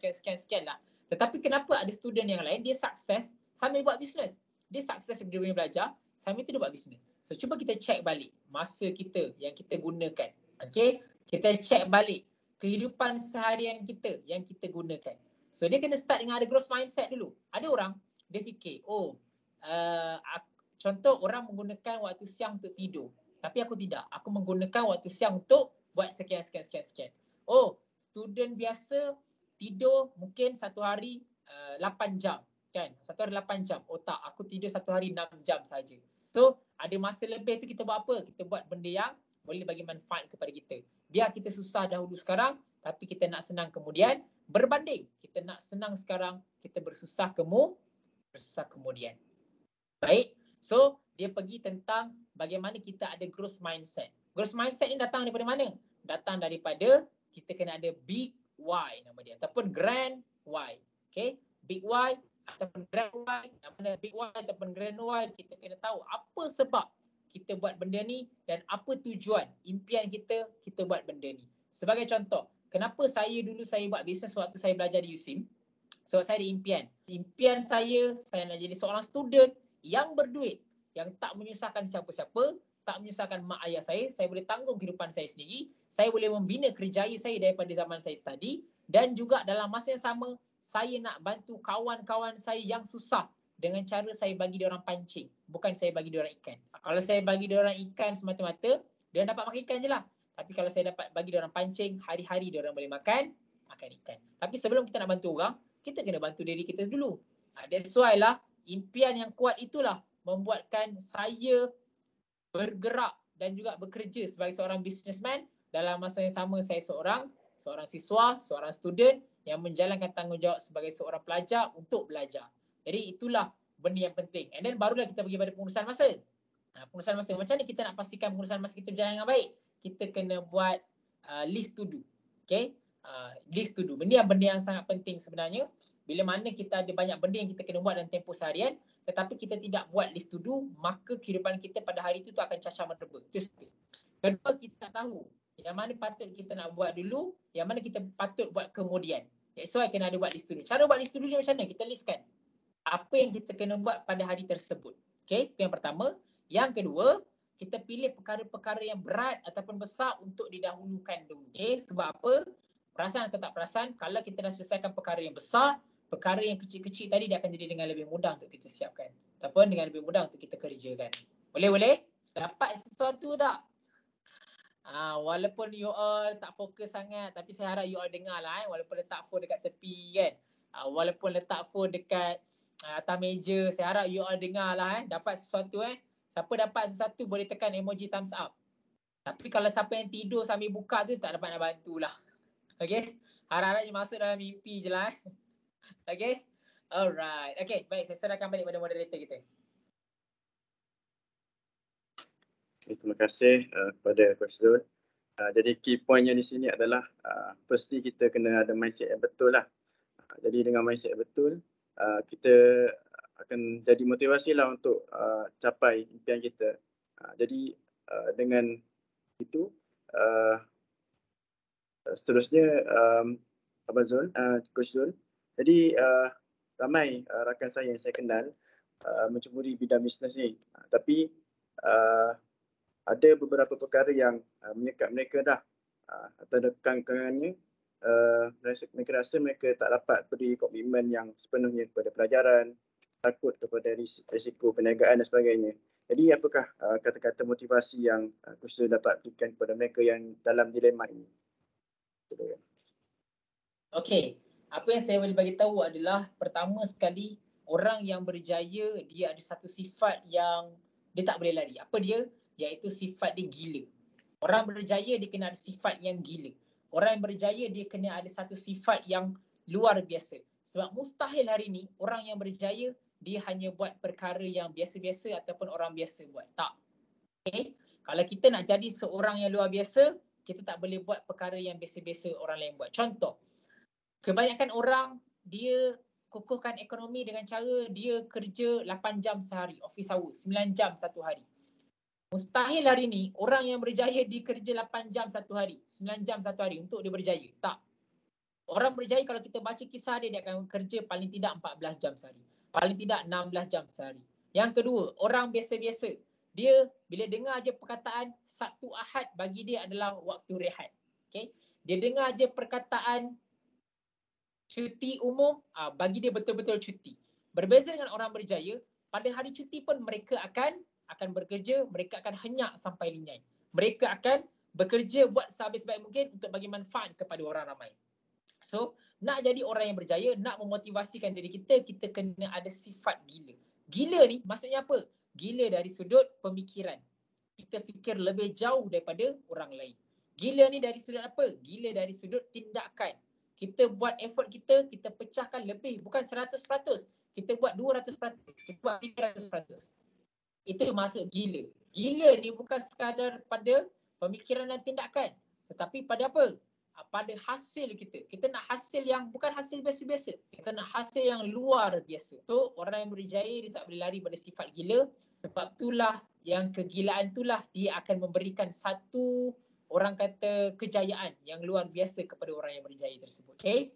lah. Tetapi kenapa ada student yang lain, dia sukses sambil buat bisnes? Dia sukses dia boleh belajar, sambil tu dia buat bisnes. So cuba kita check balik masa kita yang kita gunakan. Okay? Kita check balik kehidupan seharian kita yang kita gunakan. So dia kena start dengan ada growth mindset dulu. Ada orang, dia fikir, contoh orang menggunakan waktu siang untuk tidur. Tapi aku tidak. Aku menggunakan waktu siang untuk buat sekian. Oh, student biasa tidur mungkin satu hari 8 jam. Kan? Satu hari 8 jam. Oh tak, aku tidur satu hari 6 jam saja. So, ada masa lebih tu kita buat apa? Kita buat benda yang boleh bagi manfaat kepada kita. Biar kita susah dahulu sekarang, tapi kita nak senang kemudian. Berbanding, kita nak senang sekarang, kita bersusah kemudian. Baik, so dia pergi tentang bagaimana kita ada growth mindset. Growth mindset ni datang daripada mana? Datang daripada kita kena ada big why nama dia, ataupun grand why. Okay, big why ataupun grand why. Yang mana big why ataupun grand why, kita kena tahu apa sebab kita buat benda ni dan apa tujuan, impian kita buat benda ni. Sebagai contoh, kenapa saya buat bisnes waktu saya belajar di USIM? Sebab saya ada impian. Impian saya nak jadi seorang student yang berduit, yang tak menyusahkan siapa-siapa, tak menyusahkan mak ayah saya boleh tanggung kehidupan saya sendiri, saya boleh membina kerjaya saya daripada zaman saya study, dan juga dalam masa yang sama, saya nak bantu kawan-kawan saya yang susah dengan cara saya bagi diorang pancing, bukan saya bagi diorang ikan. Kalau saya bagi diorang ikan semata-mata, dia dapat makan ikan je lah. Tapi kalau saya dapat bagi diorang pancing, hari-hari diorang boleh makan ikan. Tapi sebelum kita nak bantu orang, kita kena bantu diri kita dulu. That's why lah, impian yang kuat itulah membuatkan saya bergerak dan juga bekerja sebagai seorang businessman. Dalam masa yang sama, saya seorang siswa, seorang student yang menjalankan tanggungjawab sebagai seorang pelajar untuk belajar. Jadi itulah benda yang penting. And then barulah kita pergi pada pengurusan masa. Pengurusan masa, macam mana kita nak pastikan pengurusan masa kita berjalan dengan baik? Kita kena buat list to do. Okay? List to do. Benda yang sangat penting sebenarnya. Bila mana kita ada banyak benda yang kita kena buat dalam tempoh seharian, tetapi kita tidak buat list to do, maka kehidupan kita pada hari itu akan cacar mereba. Itu satu. Kedua, kita tak tahu yang mana patut kita nak buat dulu, yang mana kita patut buat kemudian. That's why kena ada buat list to do. Cara buat list to do ni macam mana? Kita listkan apa yang kita kena buat pada hari tersebut. Okay, itu yang pertama. Yang kedua, kita pilih perkara-perkara yang berat ataupun besar untuk didahulukan dulu. Okay, sebab apa? Perasan atau tak perasan, kalau kita dah selesaikan perkara yang besar, perkara yang kecil-kecil tadi dia akan jadi dengan lebih mudah untuk kita siapkan. Ataupun dengan lebih mudah untuk kita kerjakan. Boleh? Dapat sesuatu tak? Walaupun you all tak fokus sangat, tapi saya harap you all dengar lah walaupun letak phone dekat tepi kan. Walaupun letak phone dekat atas meja, saya harap you all dengar lah dapat sesuatu Siapa dapat sesuatu boleh tekan emoji thumbs up. Tapi kalau siapa yang tidur sambil buka tu tak dapat nak bantulah. Okay? Harap-harap masuk dalam mimpi je lah Okay? Alright. Okay, baik. Saya serahkan balik pada moderator kita. Terima kasih kepada Coach Zul. Jadi key pointnya di sini adalah firstly kita kena ada mindset yang betul lah. Jadi dengan mindset yang betul, kita akan jadi motivasi lah untuk capai impian kita. Jadi dengan itu, seterusnya Abang Zul, Coach Zul. Jadi ramai rakan saya yang saya kenal mencuburi bidang bisnes ni. Tapi ada beberapa perkara yang menyekat mereka dah atau kekangannya mereka rasa mereka tak dapat beri komitmen yang sepenuhnya kepada pelajaran, takut kepada risiko perniagaan dan sebagainya. Jadi apakah kata-kata motivasi yang Coach Zul dapat berikan kepada mereka yang dalam dilema ini? Okey, apa yang saya boleh bagi tahu adalah pertama sekali orang yang berjaya dia ada satu sifat yang dia tak boleh lari. Apa dia? Iaitu sifat dia gila. Orang berjaya dia kena ada sifat yang gila. Orang yang berjaya dia kena ada satu sifat yang luar biasa. Sebab mustahil hari ni orang yang berjaya dia hanya buat perkara yang biasa-biasa ataupun orang biasa buat. Tak. Okay? Kalau kita nak jadi seorang yang luar biasa, kita tak boleh buat perkara yang biasa-biasa orang lain buat. Contoh, kebanyakan orang dia kukuhkan ekonomi dengan cara dia kerja 8 jam sehari, office hour, 9 jam satu hari. Mustahil hari ni orang yang berjaya dia kerja 8 jam satu hari, 9 jam satu hari untuk dia berjaya. Tak. Orang berjaya kalau kita baca kisah dia akan kerja paling tidak 14 jam sehari. Paling tidak 16 jam sehari. Yang kedua, orang biasa-biasa. Dia bila dengar je perkataan Sabtu Ahad bagi dia adalah waktu rehat. Okay? Dia dengar je perkataan cuti umum, bagi dia betul-betul cuti. Berbeza dengan orang berjaya, pada hari cuti pun mereka akan bekerja, mereka akan henyak sampai linyai. Mereka akan bekerja buat sehabis-habis mungkin untuk bagi manfaat kepada orang ramai. So, nak jadi orang yang berjaya, nak memotivasikan diri kita, kita kena ada sifat gila. Gila ni maksudnya apa? Gila dari sudut pemikiran. Kita fikir lebih jauh daripada orang lain. Gila ni dari sudut apa? Gila dari sudut tindakan. Kita buat effort kita, kita pecahkan lebih. Bukan 100%. Kita buat 200%. Kita buat 300%. Itu maksud gila. Gila ni bukan sekadar pada pemikiran dan tindakan. Tetapi pada apa? Pada hasil kita. Kita nak hasil yang bukan hasil biasa-biasa. Kita nak hasil yang luar biasa. So, orang yang berjaya dia tak boleh lari pada sifat gila. Sebab itulah yang kegilaan itulah dia akan memberikan satu orang kata kejayaan yang luar biasa kepada orang yang berjaya tersebut. Okay?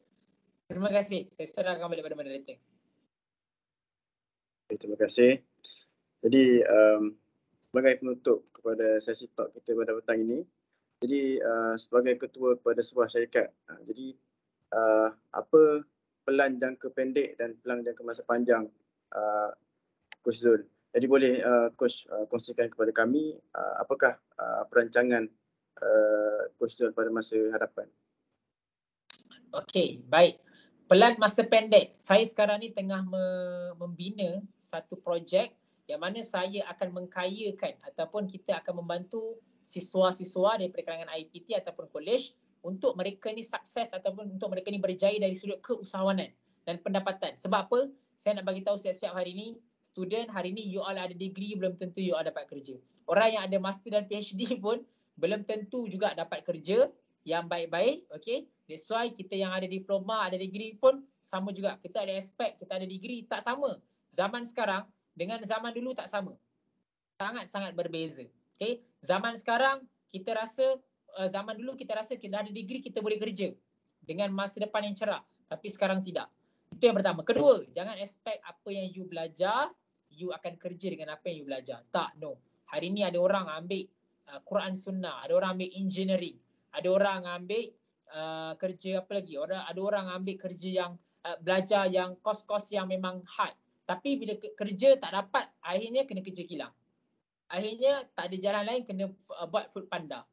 Terima kasih. Saya serahkan balik pada moderator. Terima kasih. Jadi sebagai penutup kepada sesi talk kita pada petang ini, jadi sebagai ketua kepada sebuah syarikat, jadi apa pelan jangka pendek dan pelan jangka masa panjang Coach Zul? Jadi boleh Coach kongsikan kepada kami apakah perancangan Coach Zul pada masa hadapan? Okey, baik. Pelan masa pendek, saya sekarang ni tengah membina satu projek yang mana saya akan mengkayakan ataupun kita akan membantu siswa-siswa daripada kalangan IPT ataupun kolej untuk mereka ni sukses ataupun untuk mereka ni berjaya dari sudut keusahawanan dan pendapatan. Sebab apa? Saya nak bagi tahu siap-siap hari ni, student hari ni you all ada degree belum tentu you all dapat kerja. Orang yang ada master dan PhD pun belum tentu juga dapat kerja yang baik-baik, okay? That's why kita yang ada diploma, ada degree pun sama juga. Kita ada aspek, kita ada degree, tak sama. Zaman sekarang dengan zaman dulu tak sama. Sangat-sangat berbeza. Okay? Zaman sekarang kita rasa, zaman dulu kita rasa kita ada degree kita boleh kerja dengan masa depan yang cerah. Tapi sekarang tidak. Itu yang pertama. Kedua, jangan expect apa yang you belajar, you akan kerja dengan apa yang you belajar. Tak, no. Hari ni ada orang ambil Quran Sunnah, ada orang ambil engineering, ada orang ambil kerja apa lagi, ada orang ambil kerja yang belajar yang kos-kos yang memang hard. Tapi bila kerja tak dapat, akhirnya kena kerja kilang. Akhirnya tak ada jalan lain, kena buat food panda.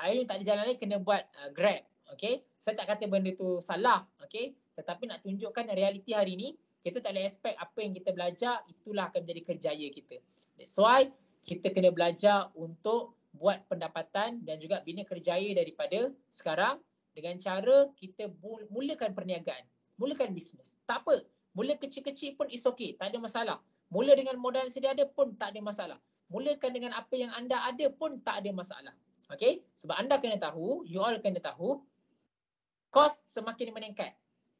Ayun tak ada jalan lain, kena buat Grab. Okay. Saya tak kata benda tu salah. Okay. Tetapi nak tunjukkan realiti hari ni, kita tak boleh expect apa yang kita belajar, itulah akan menjadi kerjaya kita. That's why kita kena belajar untuk buat pendapatan dan juga bina kerjaya daripada sekarang dengan cara kita mulakan perniagaan, mulakan bisnes. Tak apa, mula kecil-kecil pun is okay, tak ada masalah. Mula dengan modal yang sedia ada pun tak ada masalah. Mulakan dengan apa yang anda ada pun tak ada masalah. Okay, sebab anda kena tahu, you all kena tahu, kos semakin meningkat,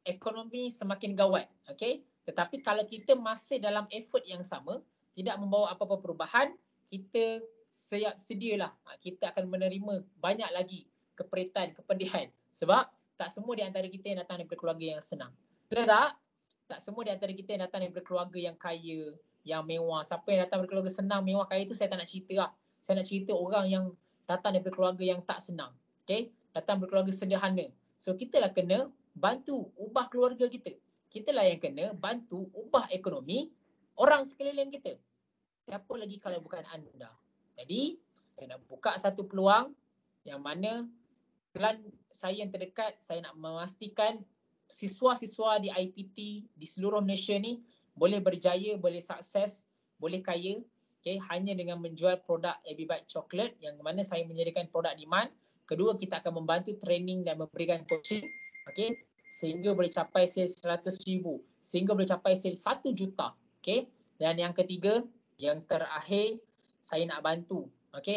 ekonomi semakin gawat. Okay, tetapi kalau kita masih dalam effort yang sama, tidak membawa apa-apa perubahan, kita sedialah kita akan menerima banyak lagi keperitan, kepedihan. Sebab tak semua di antara kita yang datang daripada keluarga yang senang. Betul tak? Tak semua di antara kita yang datang daripada keluarga yang kaya, yang mewah. Siapa yang datang daripada keluarga senang, mewah, kaya itu saya tak nak cerita lah. Saya nak cerita orang yang datang daripada keluarga yang tak senang. Okay? Datang daripada keluarga sederhana. So kita lah kena bantu ubah keluarga kita. Kita lah yang kena bantu ubah ekonomi orang sekeliling kita. Siapa lagi kalau bukan anda? Jadi, saya nak buka satu peluang yang mana plan saya yang terdekat, saya nak memastikan siswa-siswa di IPT di seluruh Malaysia ni boleh berjaya, boleh sukses, boleh kaya. Okay, hanya dengan menjual produk AB Bite Chocolate yang mana saya menyediakan produk demand. Kedua, kita akan membantu training dan memberikan coaching. Okay, sehingga boleh capai sales 100,000, sehingga boleh capai sales 1 juta. Okay, dan yang ketiga, yang terakhir, saya nak bantu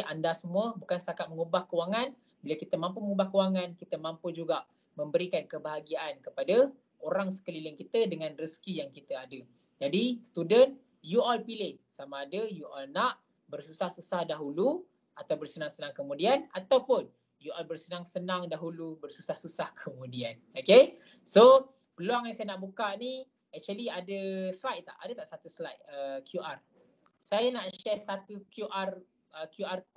anda semua bukan setakat mengubah kewangan. Bila kita mampu mengubah kewangan, kita mampu juga memberikan kebahagiaan kepada orang sekeliling kita dengan rezeki yang kita ada. Jadi, student, you all pilih sama ada you all nak bersusah-susah dahulu atau bersenang-senang kemudian, ataupun you all bersenang-senang dahulu, bersusah-susah kemudian. Okay? So, peluang yang saya nak buka ni, actually ada slide tak? Ada tak satu slide QR? Saya nak share satu QR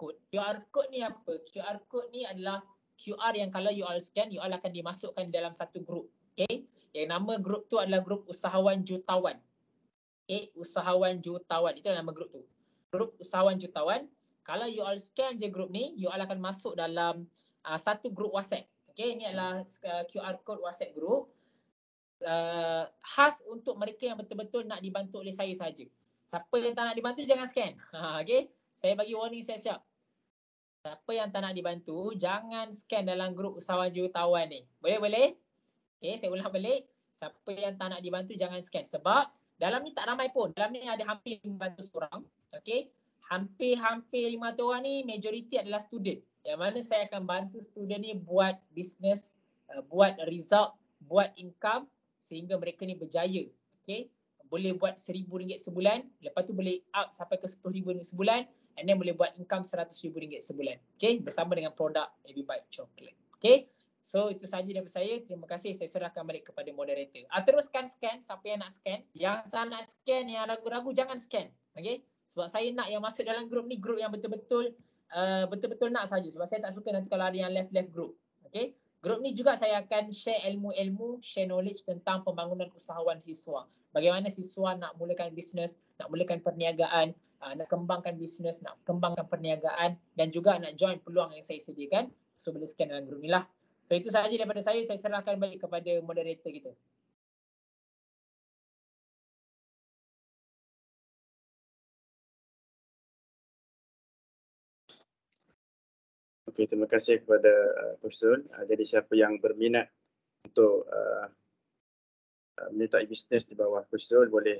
code. QR code ni apa? QR code ni adalah QR yang kalau you all scan, you all akan dimasukkan dalam satu grup. Okay? Yang nama grup tu adalah grup usahawan jutawan. Okay? Usahawan jutawan. Itu nama grup tu. Grup usahawan jutawan. Kalau you all scan je grup ni, you all akan masuk dalam satu grup WhatsApp. Okay? Ini adalah QR code WhatsApp group. Khas untuk mereka yang betul-betul nak dibantu oleh saya saja. Siapa yang tak nak dibantu jangan scan. Okay? Saya bagi warning siap-siap. Siapa yang tak nak dibantu jangan scan dalam grup usahawan jutawan ni. Boleh? Okay, saya ulang balik. Siapa yang tak nak dibantu jangan scan. Sebab dalam ni tak ramai pun. Dalam ni ada hampir 500 orang. Okay? Hampir 500 orang ni majoriti adalah student. Yang mana saya akan bantu student ni buat bisnes, buat result, buat income sehingga mereka ni berjaya. Okay? Boleh buat RM1,000 sebulan, lepas tu boleh up sampai ke RM10,000 sebulan, and then boleh buat income RM100,000 sebulan. Okay, bersama dengan produk AB Bite Chocolate. Okay, so itu sahaja daripada saya. Terima kasih, saya serahkan balik kepada moderator. Teruskan scan, siapa yang nak scan. Yang tak nak scan, yang ragu-ragu jangan scan. Okay, sebab saya nak yang masuk dalam grup ni, grup yang betul-betul nak saja. Sebab saya tak suka nanti kalau ada yang left group. Okay, grup ni juga saya akan share ilmu-ilmu, share knowledge tentang pembangunan usahawan siswa. Bagaimana siswa nak mulakan bisnes, nak mulakan perniagaan, nak kembangkan bisnes, nak kembangkan perniagaan dan juga nak join peluang yang saya sediakan. So boleh scan dalam grup ni lah. So itu sahaja daripada saya serahkan balik kepada moderator kita. Okey, terima kasih kepada Profesor. Jadi siapa yang berminat untuk menyertai bisnes di bawah Profesor boleh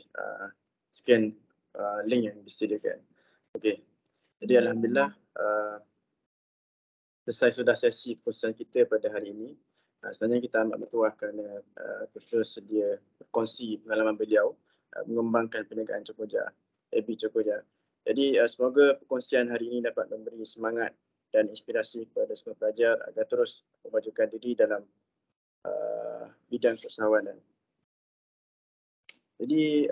scan link yang disediakan. Okey. Jadi alhamdulillah selesai sudah sesi perkongsian kita pada hari ini. Sebenarnya kita amat bertuah kerana Profesor sedia berkongsi pengalaman beliau mengembangkan perniagaan Cokoja, AB Cokoja. Jadi semoga perkongsian hari ini dapat memberi semangat dan inspirasi kepada semua pelajar agar terus memajukan diri dalam bidang keusahawanan. Jadi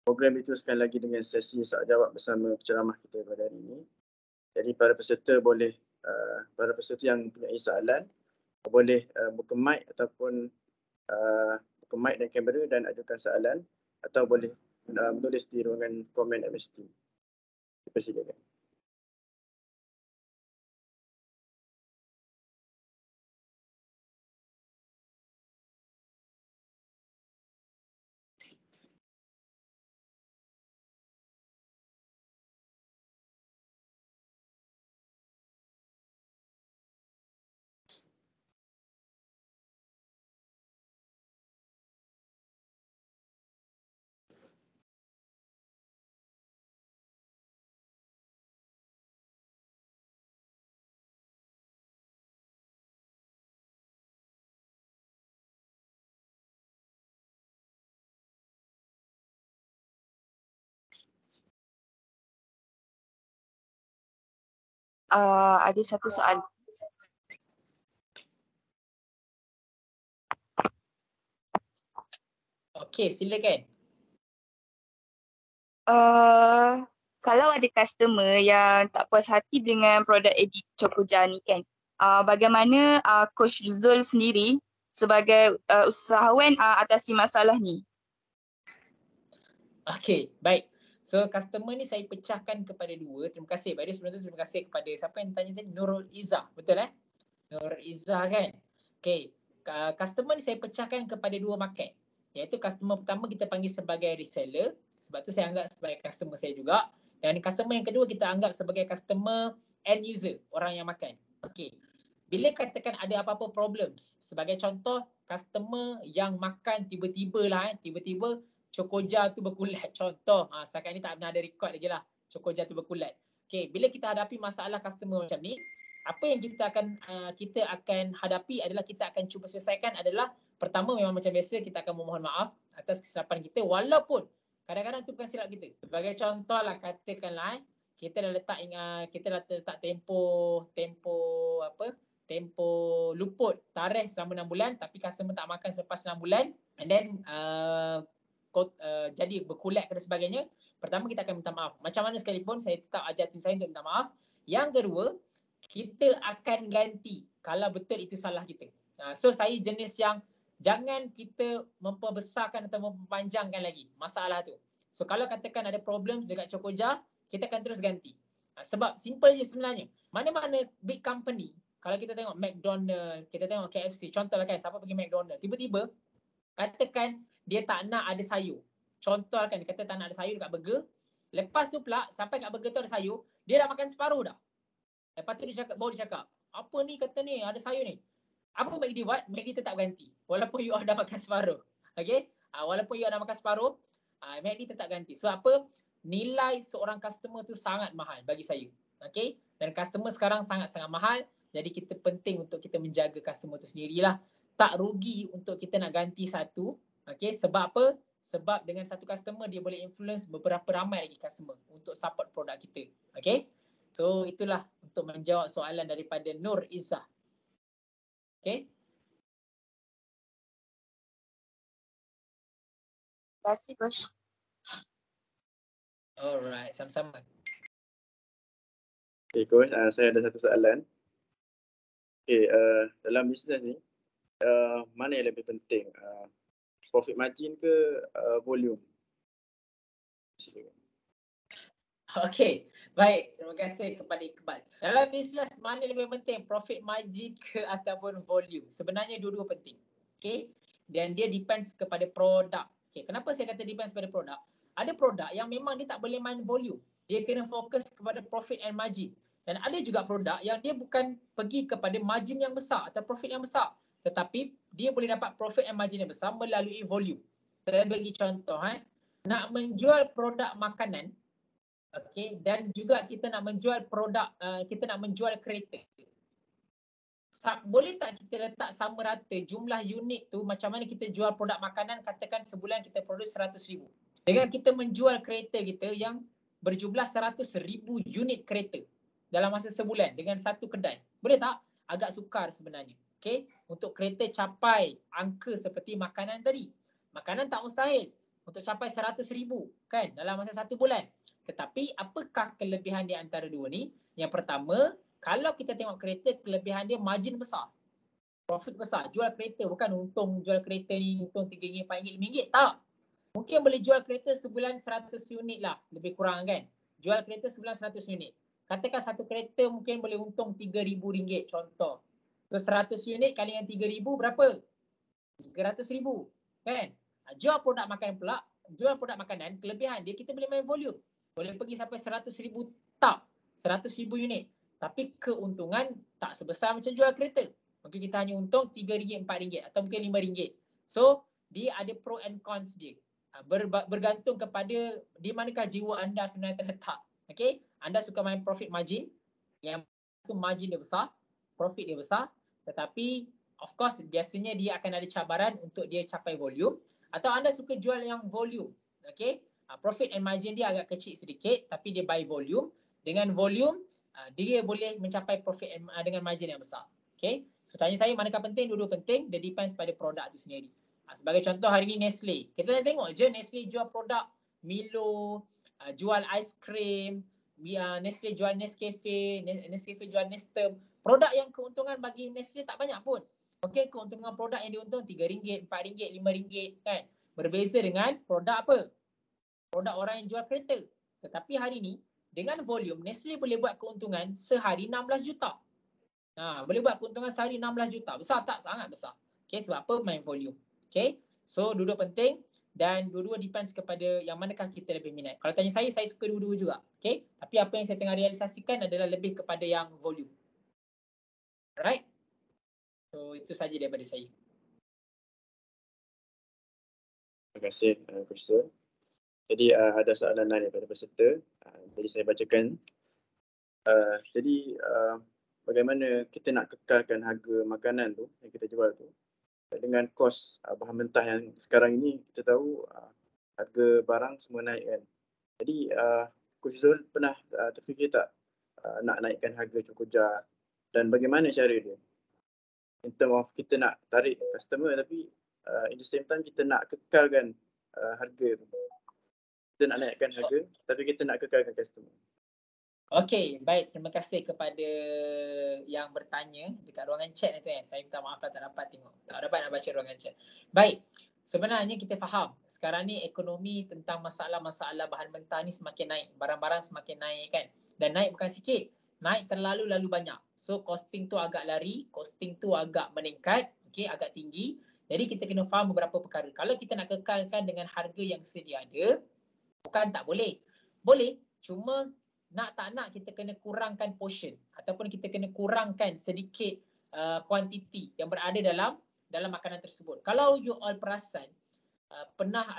program diteruskan lagi dengan sesi soal jawab bersama penceramah kita pada hari ini. Jadi para peserta yang mempunyai soalan boleh buka mic ataupun buka mic dan kamera dan ajukan soalan, atau boleh menulis di ruangan komen MS Team. Dipersilakan. Ada satu soalan. Okey, silakan. Kalau ada customer yang tak puas hati dengan produk AB Chokoja ni kan, bagaimana Coach Zul sendiri sebagai usahawan atasi masalah ni? Okey, baik. So customer ni saya pecahkan kepada dua. Terima kasih. By the way, sebelum tu terima kasih kepada siapa yang tanya tadi, Nurul Izzah. Betul Nurul Izzah kan? Okey, customer ni saya pecahkan kepada dua market. Iaitu customer pertama kita panggil sebagai reseller. Sebab tu saya anggap sebagai customer saya juga. Dan customer yang kedua kita anggap sebagai customer end user, orang yang makan. Okey. Bila katakan ada apa-apa problems, sebagai contoh customer yang makan tiba-tiba Chokoja tu berkulat. Contoh, setakat ni tak pernah ada record lagi lah. Chokoja tu berkulat. Okay, bila kita hadapi masalah customer macam ni, apa yang kita akan hadapi adalah kita akan cuba selesaikan adalah pertama memang macam biasa kita akan memohon maaf atas kesilapan kita walaupun kadang-kadang tu bukan silap kita. Sebagai contoh lah katakanlah kita dah letak tempoh luput tarikh selama 6 bulan tapi customer tak makan selepas 6 bulan and then jadi berkulat dan sebagainya. Pertama kita akan minta maaf. Macam mana sekalipun saya tetap ajar tim saya untuk minta maaf. Yang kedua, kita akan ganti kalau betul itu salah kita. So saya jenis yang jangan kita memperbesarkan atau mempanjangkan lagi masalah tu. So kalau katakan ada problems dekat Chokoja, kita akan terus ganti. Sebab simple je sebenarnya. Mana-mana big company, kalau kita tengok McDonald, kita tengok KFC, contohlah kan siapa pergi McDonald, tiba-tiba katakan dia tak nak ada sayur. Contoh kan dia kata tak nak ada sayur dekat burger. Lepas tu pula sampai kat burger tu ada sayur, dia dah makan separuh dah. Lepas tu dia cakap, apa ni kata ni ada sayur ni. Apa McD buat? McD tetap ganti. Walaupun you dah makan separuh. Okay? Walaupun you dah makan separuh, McD tetap ganti. So apa? Nilai seorang customer tu sangat mahal bagi saya. Okay? Dan customer sekarang sangat-sangat mahal. Jadi kita penting untuk kita menjaga customer tu sendirilah. Tak rugi untuk kita nak ganti satu. Okay? Sebab apa? Sebab dengan satu customer dia boleh influence beberapa ramai lagi customer untuk support produk kita. Okay? So itulah untuk menjawab soalan daripada Nur Izzah. Okay? Terima kasih Coach. Alright, sama-sama. Okay Coach, saya ada satu soalan. Okay, dalam bisnes ni, mana yang lebih penting? Profit margin ke volume? Okay, baik. Terima kasih kepada Iqbal. Dalam bisnes, mana lebih penting? Profit margin ke ataupun volume? Sebenarnya dua-dua penting. Okay, dan dia depends kepada produk. Okay, kenapa saya kata depends kepada produk? Ada produk yang memang dia tak boleh main volume. Dia kena fokus kepada profit and margin. Dan ada juga produk yang dia bukan pergi kepada margin yang besar atau profit yang besar. Tetapi dia boleh dapat profit and margin yang besar melalui volume. Saya bagi contoh. Nak menjual produk makanan, okay, dan juga kita nak menjual produk, kita nak menjual kereta. Boleh tak kita letak sama rata jumlah unit tu macam mana kita jual produk makanan, katakan sebulan kita produce 100,000. Dengan kita menjual kereta kita yang berjumlah 100,000 unit kereta dalam masa sebulan dengan satu kedai. Boleh tak? Agak sukar sebenarnya. Okay? Untuk kereta capai angka seperti makanan tadi. Makanan tak mustahil untuk capai 100,000 kan dalam masa satu bulan. Tetapi apakah kelebihan di antara dua ni? Yang pertama, kalau kita tengok kereta, kelebihan dia margin besar. Profit besar. Jual kereta bukan untung jual kereta ni untung RM3, RM4, RM5. Tak. Mungkin boleh jual kereta sebulan 100 unit lah. Lebih kurang kan. Jual kereta sebulan 100 unit. Katakan satu kereta mungkin boleh untung RM3,000 contoh. So 100 unit kali dengan RM3,000 berapa? RM300,000 kan. Jual produk makanan pula. Jual produk makanan, kelebihan dia kita boleh main volume. Boleh pergi sampai 100,000 tab, 100,000 unit. Tapi keuntungan tak sebesar macam jual kereta. Mungkin kita hanya untung RM3, RM4 atau mungkin RM5. So, dia ada pro and cons dia. Bergantung kepada di manakah jiwa anda sebenarnya terletak. Okay? Anda suka main profit margin. Yang tu margin dia besar, profit dia besar. Tetapi, of course, biasanya dia akan ada cabaran untuk dia capai volume. Atau anda suka jual yang volume. Okay? Profit and margin dia agak kecil sedikit tapi dia by volume. Dengan volume dia boleh mencapai profit dengan margin yang besar. Okay. So tanya saya manakah penting? Dua-dua penting. Dia depends pada produk itu sendiri. Sebagai contoh hari ni Nestle. Kita tengok je Nestle jual produk Milo, jual aiskrim, Nestle jual Nescafe, Nescafe jual Nestem. Produk yang keuntungan bagi Nestle tak banyak pun. Okay, keuntungan produk yang diuntung RM3, RM4, RM5 kan. Berbeza dengan produk apa? Produk orang yang jual kereta. Tetapi hari ni dengan volume Nestle boleh buat keuntungan sehari 16 juta. Boleh buat keuntungan sehari 16 juta. Besar tak? Sangat besar. Okay, sebab apa? Main volume. Okay. So dua-dua penting dan dua-dua depends kepada yang manakah kita lebih minat. Kalau tanya saya suka dua-dua juga. Okay. Tapi apa yang saya tengah realisasikan adalah lebih kepada yang volume. Alright. So itu saja daripada saya. Terima kasih Coach Zul. Jadi ada soalan lain daripada peserta. Jadi saya bacakan. Jadi bagaimana kita nak kekalkan harga makanan tu yang kita jual tu dengan kos bahan mentah yang sekarang ini kita tahu harga barang semua naik kan. Jadi Coach Zul pernah terfikir tak nak naikkan harga Cokoja dan bagaimana cara dia? In term of kita nak tarik customer tapi in the same time kita nak kekalkan harga tu. Kita nak naikkan harga tapi kita nak kekalkan customer. Okey, baik. Terima kasih kepada yang bertanya dekat ruangan chat nanti. Saya minta maaf lah tak dapat tengok. Tak dapat nak baca ruangan chat. Baik. Sebenarnya kita faham. Sekarang ni ekonomi tentang masalah-masalah bahan mentah ni semakin naik. Barang-barang semakin naik kan. Dan naik bukan sikit. Naik terlalu banyak. So costing tu agak lari. Costing tu agak meningkat. Okey, agak tinggi. Jadi kita kena faham beberapa perkara. Kalau kita nak kekalkan dengan harga yang sedia ada, bukan tak boleh. Boleh. Cuma nak tak nak kita kena kurangkan portion ataupun kita kena kurangkan sedikit kuantiti yang berada dalam makanan tersebut. Kalau you all perasan pernah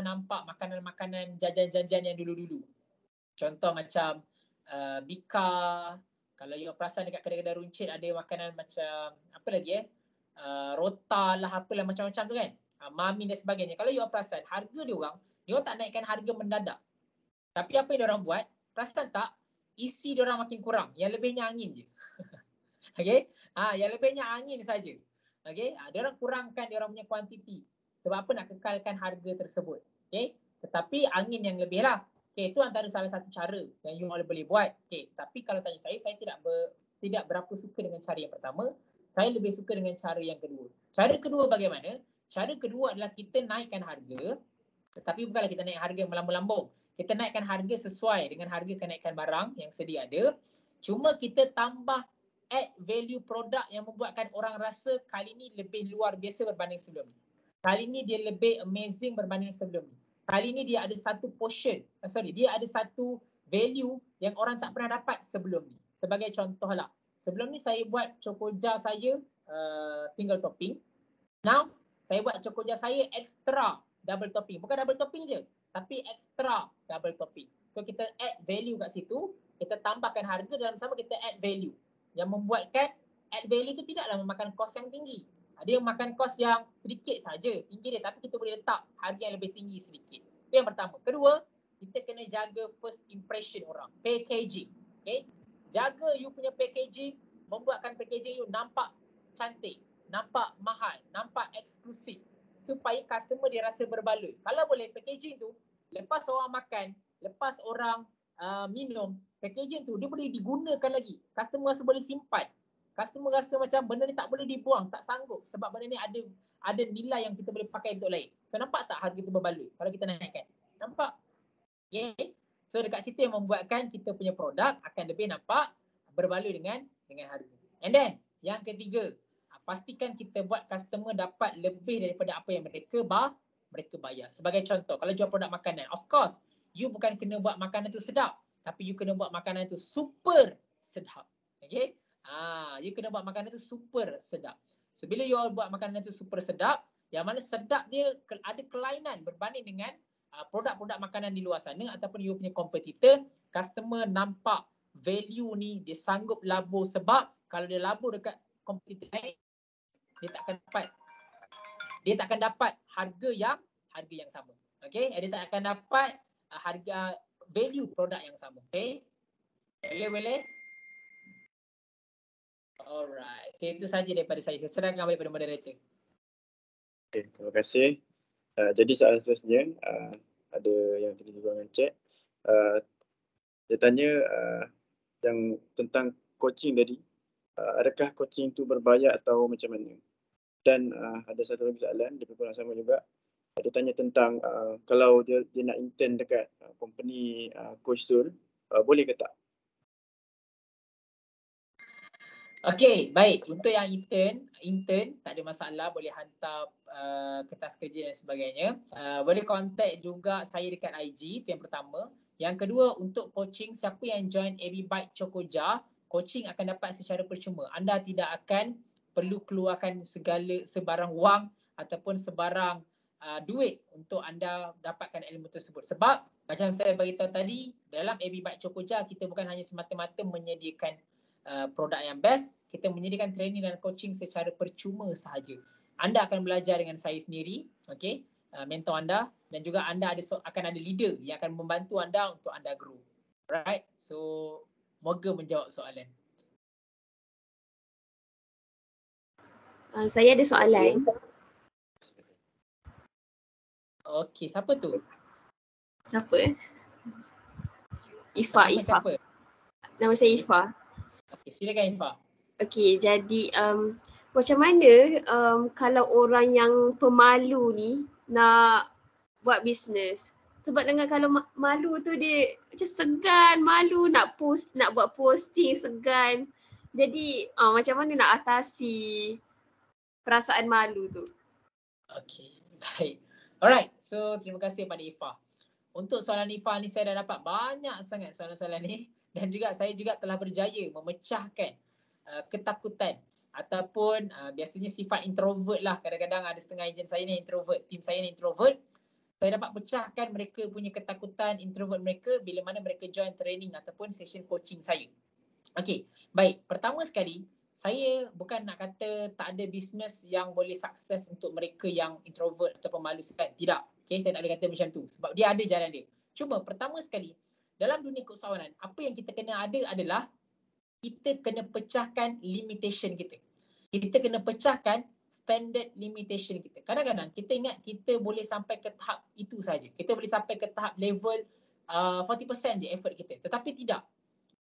nampak makanan-makanan jajan-jajan yang dulu-dulu. Contoh macam Bika, kalau you all perasan dekat kedai-kedai runcit ada makanan macam apa lagi Rota lah apalah macam-macam tu kan. Mami dan sebagainya. Kalau you all perasan harga dia orang tak naikkan harga mendadak. Tapi apa yang diorang buat? Perasan tak? Isi diorang makin kurang. Yang lebihnya angin je. Okay? Yang lebihnya angin saja. Okay? Diorang kurangkan diorang punya kuantiti. Sebab apa? Nak kekalkan harga tersebut. Okay? Tetapi angin yang lebih lah. Okay, itu antara salah satu cara yang you boleh buat. Okay. Tapi kalau tanya saya tidak berapa suka dengan cara yang pertama. Saya lebih suka dengan cara yang kedua. Cara kedua bagaimana? Cara kedua adalah kita naikkan harga. Tetapi bukanlah kita naik harga melambung-lambung. Kita naikkan harga sesuai dengan harga kenaikan barang yang sedia ada. Cuma kita tambah add value produk yang membuatkan orang rasa kali ni lebih luar biasa berbanding sebelum ni. Kali ni dia lebih amazing berbanding sebelum ni. Kali ni dia ada satu portion, dia ada satu value yang orang tak pernah dapat sebelum ni. Sebagai contoh lah, sebelum ni saya buat Cokoja saya single topping. Now, saya buat Cokoja saya extra double topping. Bukan double topping je, tapi extra double topping. So kita add value kat situ, kita tambahkan harga dalam sama kita add value. Yang membuatkan add value tu tidaklah memakan kos yang tinggi. Dia makan kos yang sedikit saja, tinggi dia, tapi kita boleh letak harga yang lebih tinggi sedikit. Itu yang pertama. Kedua, kita kena jaga first impression orang, packaging. Okay? Jaga you punya packaging, membuatkan packaging you nampak cantik, nampak mahal, nampak eksklusif. Supaya customer dia rasa berbaloi. Kalau boleh packaging tu, lepas orang makan, lepas orang minum, packaging tu dia boleh digunakan lagi. Customer rasa boleh simpan. Customer rasa macam benda ni tak boleh dibuang, tak sanggup. Sebab benda ni ada nilai yang kita boleh pakai untuk lain. So nampak tak harga tu berbaloi kalau kita naikkan? Nampak? Okay. So dekat situ yang membuatkan kita punya produk akan lebih nampak berbaloi dengan harga. And then yang ketiga, pastikan kita buat customer dapat lebih daripada apa yang mereka bayar. Sebagai contoh, kalau jual produk makanan, of course, you bukan kena buat makanan tu sedap, tapi you kena buat makanan tu super sedap. Okay? You kena buat makanan tu super sedap. So, bila you all buat makanan tu super sedap, yang mana sedap dia ada kelainan berbanding dengan produk-produk makanan di luar sana ataupun you punya kompetitor, customer nampak value ni, dia sanggup labur sebab kalau dia labur dekat kompetitor lain, dia takkan dapat harga yang sama. Okey, dia tak akan dapat harga value produk yang sama. Okey. Boleh? Alright. So itu saja daripada saya. Saya serahkan balik pada moderator. Okay, terima kasih. Jadi soalan seterusnya, ada yang tadi juga dengan chat. Dia tanya yang tentang coaching tadi. Adakah coaching tu berbayar atau macam mana? Dan ada satu lagi soalan, dia kurang sama juga. Dia tanya tentang kalau dia nak intern dekat company Coach Zul, boleh ke tak? Okey, baik. Untuk yang intern tak ada masalah, boleh hantar kertas kerja dan sebagainya. Boleh contact juga saya dekat IG, itu yang pertama. Yang kedua, untuk coaching, siapa yang join AB Byte Chokoja, coaching akan dapat secara percuma. Anda tidak akan perlu keluarkan sebarang wang ataupun sebarang duit untuk anda dapatkan ilmu tersebut. Sebab macam saya beritahu tadi, dalam AB Byte Chokoja kita bukan hanya semata-mata menyediakan produk yang best, kita menyediakan training dan coaching secara percuma sahaja. Anda akan belajar dengan saya sendiri, okey, mentor anda, dan juga anda akan ada leader yang akan membantu anda untuk anda grow. Alright, so moga menjawab soalan. Saya ada soalan. Okey, siapa tu? Siapa? Ifa. Siapa? Nama saya Ifa. Okey, silakan Ifa. Okey, jadi macam mana kalau orang yang pemalu ni nak buat bisnes? Sebab dengan kalau malu tu dia macam segan, malu nak buat posting, segan. Jadi macam mana nak atasi perasaan malu tu? Okey, baik. Alright, so terima kasih kepada Ifa. Untuk soalan Ifa ni saya dah dapat banyak sangat soalan-soalan ni dan juga saya juga telah berjaya memecahkan ketakutan ataupun biasanya sifat introvert lah. Kadang-kadang ada setengah ejen saya ni introvert, tim saya ni introvert. Saya dapat pecahkan mereka punya ketakutan introvert mereka bila mana mereka join training ataupun session coaching saya. Okey, baik. Pertama sekali, saya bukan nak kata tak ada bisnes yang boleh sukses untuk mereka yang introvert atau pemalu sekali. Tidak. Okay, saya tak boleh kata macam tu. Sebab dia ada jalan dia. Cuma pertama sekali, dalam dunia keusahawanan, apa yang kita kena ada adalah kita kena pecahkan limitation kita. Kita kena pecahkan standard limitation kita. Kadang-kadang kita ingat kita boleh sampai ke tahap itu saja. Kita boleh sampai ke tahap level 40% je effort kita. Tetapi tidak.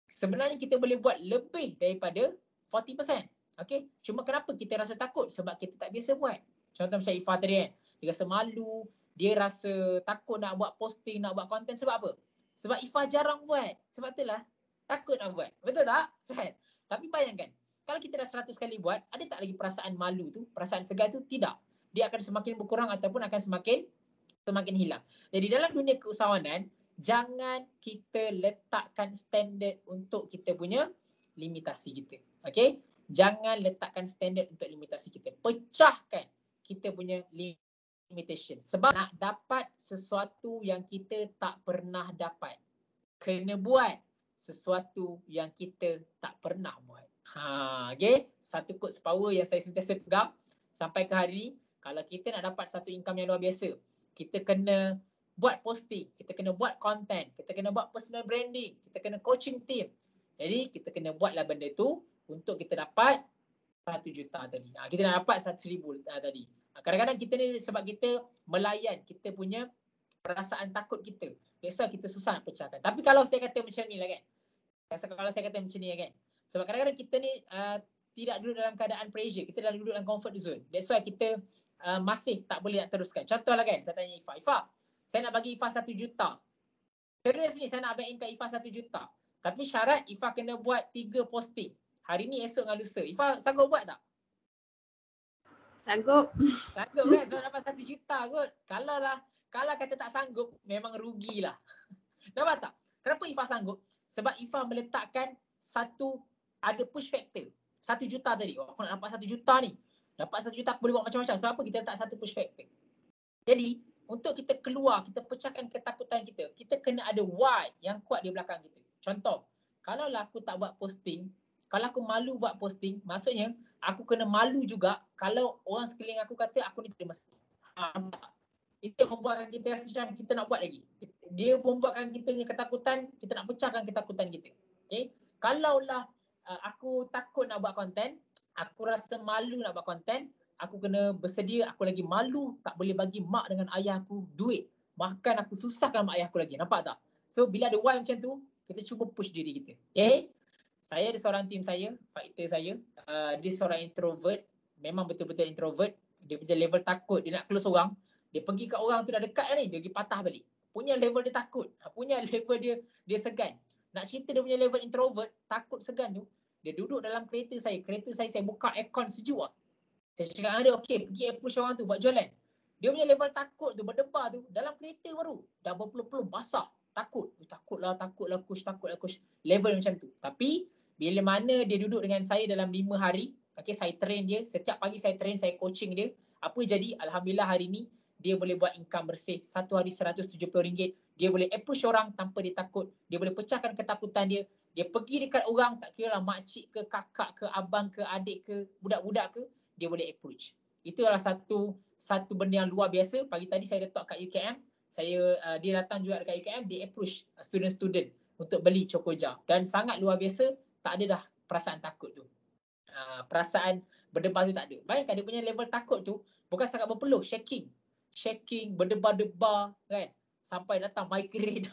Sebenarnya kita boleh buat lebih daripada 40%. Okay? Cuma kenapa kita rasa takut? Sebab kita tak biasa buat. Contoh macam Ifa tadi kan. Dia rasa malu. Dia rasa takut nak buat posting, nak buat konten. Sebab apa? Sebab Ifa jarang buat. Sebab itulah takut nak buat. Betul tak? Kan? Tapi bayangkan. Kalau kita dah 100 kali buat, ada tak lagi perasaan malu tu? Perasaan segan tu? Tidak. Dia akan semakin berkurang ataupun akan semakin hilang. Jadi dalam dunia keusahawanan, jangan kita letakkan standard untuk kita punya limitasi kita. Okay? Jangan letakkan standard untuk limitasi kita. Pecahkan kita punya limitation. Sebab nak dapat sesuatu yang kita tak pernah dapat, kena buat sesuatu yang kita tak pernah buat. Okay? Satu quotes power yang saya sentiasa pegang sampai ke hari ni. Kalau kita nak dapat satu income yang luar biasa, kita kena buat posting, kita kena buat content, kita kena buat personal branding, kita kena coaching team. Jadi kita kena buatlah benda tu untuk kita dapat 1 juta tadi. Kita nak dapat 1,000 tadi. Kadang-kadang kita ni sebab kita melayan kita punya perasaan takut kita. Biasa kita susah nak pecahkan. Tapi kalau saya kata macam ni lah kan. Kalau saya kata macam ni lah kan. Sebab kadang-kadang kita ni tidak duduk dalam keadaan pressure. Kita dah duduk dalam comfort zone. That's why kita masih tak boleh nak teruskan. Contohlah kan, saya tanya Ifa, saya nak bagi Ifa 1 juta. Serius ni saya nak baik kat Ifa 1 juta. Tapi syarat Ifa kena buat 3 posting. Hari ni, esok dengan lusa. Ifa sanggup buat tak? Sanggup. Sanggup kan? Sebab dapat 1 juta kot. Kalau kata tak sanggup, memang rugilah. Dapat tak? Kenapa Ifa sanggup? Sebab Ifa meletakkan ada push factor. 1 juta tadi. Aku nak dapat 1 juta ni. Dapat 1 juta aku boleh buat macam-macam. Sebab apa? Kita letak satu push factor. Jadi, untuk kita keluar, kita pecahkan ketakutan kita, kita kena ada why yang kuat di belakang kita. Contoh, kalau aku tak buat posting, kalau aku malu buat posting, maksudnya aku kena malu juga kalau orang sekeliling aku kata aku ni tidak mesti. Itu membuatkan kita rasa macam kita nak buat lagi. Dia membuatkan kita punya ketakutan, kita nak pecahkan ketakutan kita. Okay. Kalaulah aku takut nak buat konten, aku rasa malu nak buat konten, aku kena bersedia, aku lagi malu tak boleh bagi mak dengan ayah aku duit. Bahkan aku susahkan mak ayah aku lagi. Nampak tak? So bila ada why macam tu, kita cuba push diri kita. Okay. Saya ada seorang team saya, fighter saya. Dia seorang introvert. Memang betul-betul introvert. Dia punya level takut. Dia nak close orang. Dia pergi kat orang tu dah dekat dah ni. Dia pergi patah balik. Punya level dia takut. Punya level dia segan. Nak cerita dia punya level introvert, takut segan tu. Dia duduk dalam kereta saya. Kereta saya buka aircon sejuk lah. Saya cakap dengan dia, okay, pergi approach orang tu buat jualan. Dia punya level takut tu, berdebar tu, dalam kereta baru. Dah berpeluh-peluh basah. Takutlah coach. Level macam tu. Tapi, bila mana dia duduk dengan saya dalam 5 hari, okay, saya train dia. Setiap pagi saya train, saya coaching dia. Apa jadi? Alhamdulillah hari ni, dia boleh buat income bersih. Satu hari RM170. Dia boleh approach orang tanpa dia takut. Dia boleh pecahkan ketakutan dia. Dia pergi dekat orang, tak kira lah makcik ke, kakak ke, abang ke, adik ke, budak-budak ke, dia boleh approach. Itu adalah satu benda yang luar biasa. Pagi tadi saya letak kat UKM. Dia datang juga dekat UKM, dia approach student-student untuk beli Chokoja. Dan sangat luar biasa, tak ada dah perasaan takut tu. Perasaan berdebar tu tak ada. Bayangkan dia punya level takut tu, bukan sangat berpeluh, shaking, berdebar-debar kan. Sampai datang migraine.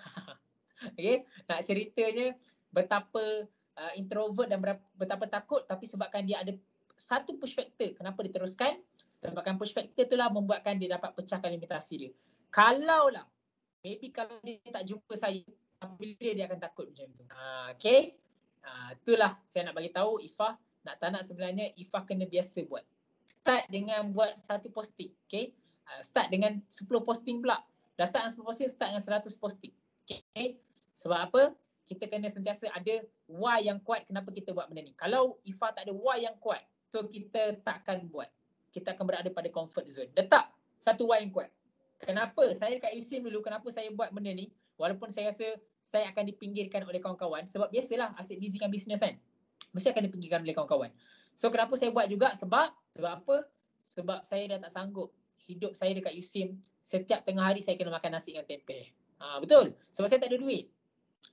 Okay? Nak ceritanya betapa introvert dan betapa takut, tapi sebabkan dia ada satu push factor kenapa dia teruskan. Sebabkan push factor itulah membuatkan dia dapat pecahkan limitasi dia. Kalaulah, maybe kalau dia tak jumpa saya, bila dia akan takut macam tu. Okay? Itulah saya nak bagi tahu Ifah, nak tak nak sebenarnya Ifah kena biasa buat. Start dengan buat satu posting. Okay? Start dengan 10 posting pula. Dah start dengan 10 posting, start dengan 100 posting. Okay? Sebab apa? Kita kena sentiasa ada why yang kuat kenapa kita buat benda ni. Kalau Ifah tak ada why yang kuat, so kita takkan buat. Kita akan berada pada comfort zone. Letak satu why yang kuat. Kenapa? Saya dekat USIM dulu, kenapa saya buat benda ni? Walaupun saya rasa saya akan dipinggirkan oleh kawan-kawan. Sebab biasalah asyik busykan bisnes kan. Mesti akan dipinggirkan oleh kawan-kawan. So kenapa saya buat juga? Sebab apa? Sebab saya dah tak sanggup. Hidup saya dekat USIM, setiap tengah hari saya kena makan nasi dengan tempe. Betul. Sebab saya tak ada duit.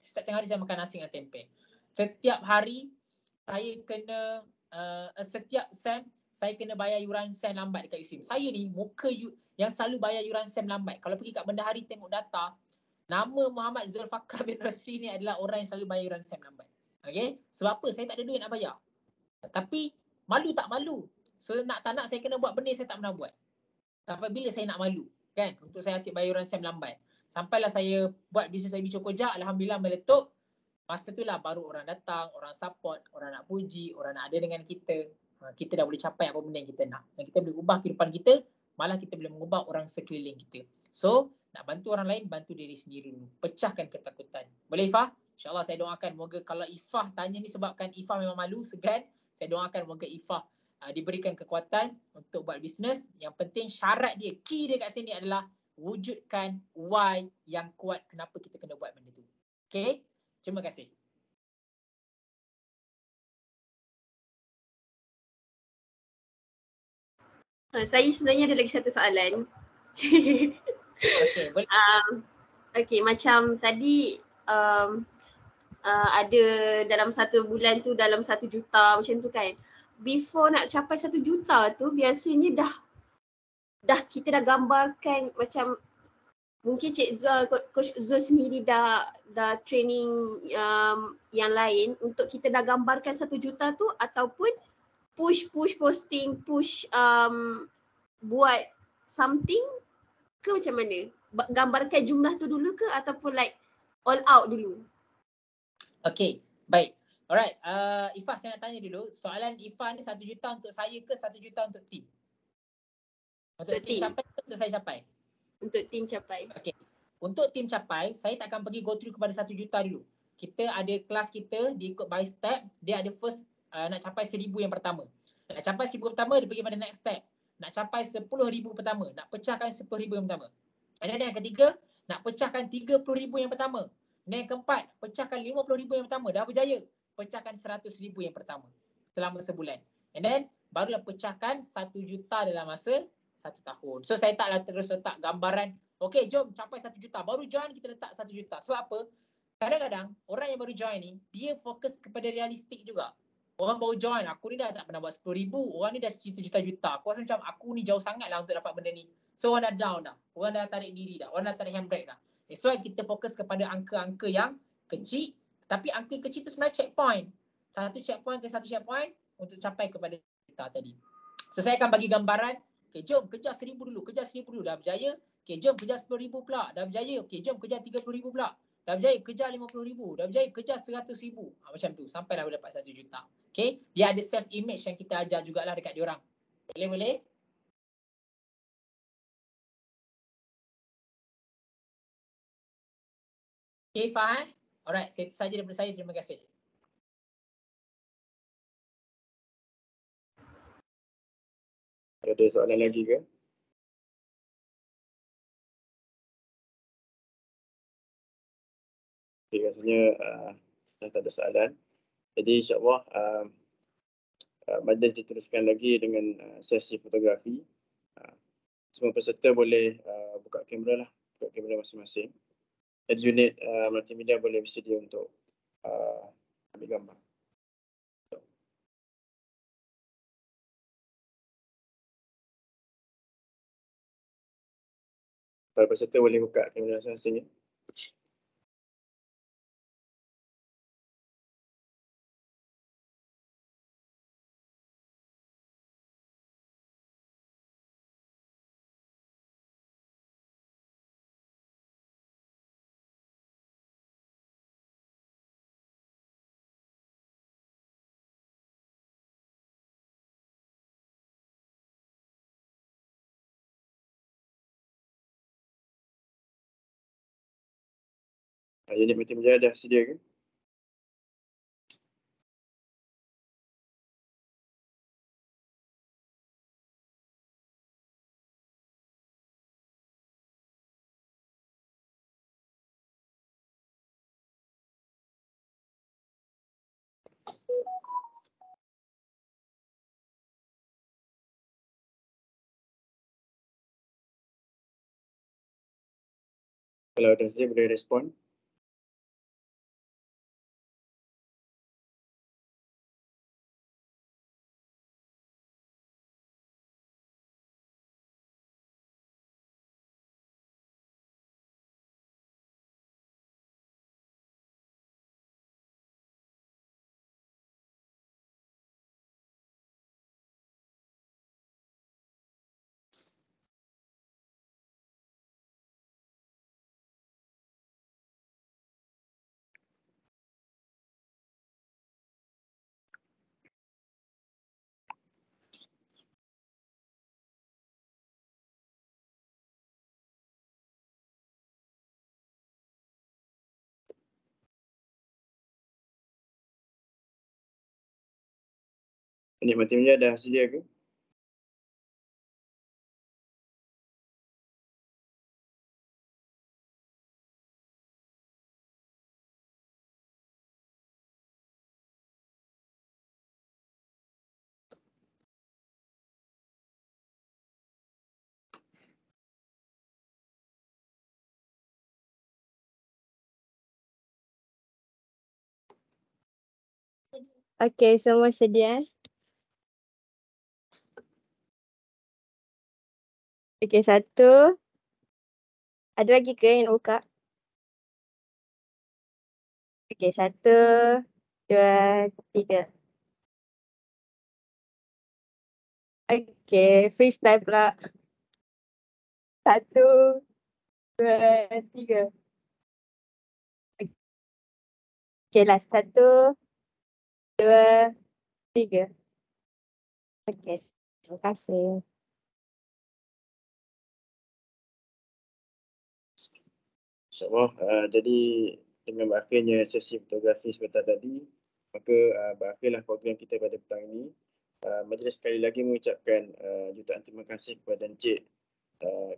Setiap tengah hari saya makan nasi dengan tempe. Setiap hari saya kena, setiap sem saya kena bayar yuran sem lambat dekat USIM. Saya ni muka yang selalu bayar yuran sem lambat. Kalau pergi kat Bendahari tengok data, nama Muhammad Zulfaqar bin Rasli ni adalah orang yang selalu bayar yuran sem lambat. Okay? Sebab apa? Saya tak ada duit nak bayar. Tapi malu tak malu. So nak tak nak saya kena buat benda saya tak pernah buat. Sampai bila saya nak malu kan untuk saya asyik bayar yuran sem lambat. Sampailah saya buat bisnes IB Chokoja, alhamdulillah meletup. Masa itulah baru orang datang, orang support, orang nak puji, orang nak ada dengan kita. Kita dah boleh capai apa benda yang kita nak. Dan kita boleh ubah kehidupan kita, malah kita boleh mengubah orang sekeliling kita. So, nak bantu orang lain, bantu diri sendiri dulu. Pecahkan ketakutan. Boleh Ifah? InsyaAllah saya doakan moga kalau Ifah tanya ni sebabkan Ifah memang malu, segan, saya doakan moga Ifah diberikan kekuatan untuk buat bisnes. Yang penting syarat dia, key dia kat sini adalah wujudkan why yang kuat kenapa kita kena buat benda tu. Okay? Terima kasih. Saya sebenarnya ada lagi satu soalan. Okay, boleh. Okay, macam tadi ada dalam 1 bulan tu dalam 1 juta macam tu kan. Before nak capai 1 juta tu biasanya dah kita dah gambarkan macam mungkin Cik Zul, Coach Zul sendiri dah training yang lain untuk kita dah gambarkan 1 juta tu ataupun push posting, buat something ke macam mana? Gambarkan jumlah tu dulu ke ataupun like all out dulu? Okay, baik. Alright, Ifah saya nak tanya dulu. Soalan Ifah ni 1 juta untuk saya ke 1 juta untuk tim? Untuk tim capai ke untuk saya capai? Untuk tim capai. Okay. Untuk tim capai, saya tak akan pergi go through kepada 1 juta dulu. Kita ada kelas kita, dia ikut by step. Dia ada first nak capai 1,000 yang pertama. Nak capai 1,000 pertama, dia pergi pada next step. Nak capai 10,000 pertama. Nak pecahkan 10,000 yang pertama. Dan yang ketiga, nak pecahkan 30,000 yang pertama. Dan yang keempat, pecahkan 50,000 yang pertama. Dah berjaya. Pecahkan 100,000 yang pertama. Selama sebulan. And then, barulah pecahkan 1 juta dalam masa 1 tahun. So saya taklah terus letak gambaran, okay jom capai 1 juta. Baru jangan kita letak 1 juta. Sebab apa? kadang-kadang orang yang baru join ni, dia fokus kepada realistik juga. Orang baru join, aku ni dah tak pernah buat 10,000, orang ni dah sejuta-juta. Aku rasa macam aku ni jauh sangat lah untuk dapat benda ni. So orang dah down dah, orang dah tarik diri dah, orang dah tarik handbrake dah. That's why kita fokus kepada angka-angka yang kecil, tapi angka kecil tu sebenarnya checkpoint. Satu checkpoint ke satu checkpoint untuk capai kepada kita tadi. So saya akan bagi gambaran, okay, jom kejar 1,000 dulu, kejar 1,000 dulu, dah berjaya. Okay, jom kejar 10,000 pula, dah berjaya. Okay, jom kejar 30,000 pula. Dah berjaya kejar 50,000, dah berjaya kejar 100,000. Macam tu, sampailah dapat 1 juta. Okay, dia ada self image yang kita ajar jugalah dekat diorang. Boleh? Okay, faham? Alright, itu saja daripada saya. Terima kasih. Ada soalan lagi ke? Okay, rasanya dah tak ada soalan. Jadi insyaAllah majlis diteruskan lagi dengan sesi fotografi. Semua peserta boleh buka kamera lah, buka kamera masing-masing. Dan unit multimedia boleh bersedia untuk ambil gambar. Para peserta boleh buka kamera masing-masing. Unit multimedia dah sedia ke? Kalau dah sedia boleh respon. Unit multimedia dah sedia ke? Okey, semua sedia? Okey, satu. Ada lagi ke yang nak buka? Okey, satu, dua, tiga. Okey, freestyle pula. Satu, dua, tiga. Okey lah, satu, dua, tiga. Okey, terima kasih. InsyaAllah. Jadi dengan berakhirnya sesi fotografi sebentar tadi, maka berakhirlah program kita pada petang ini. Majlis sekali lagi mengucapkan jutaan terima kasih kepada Encik,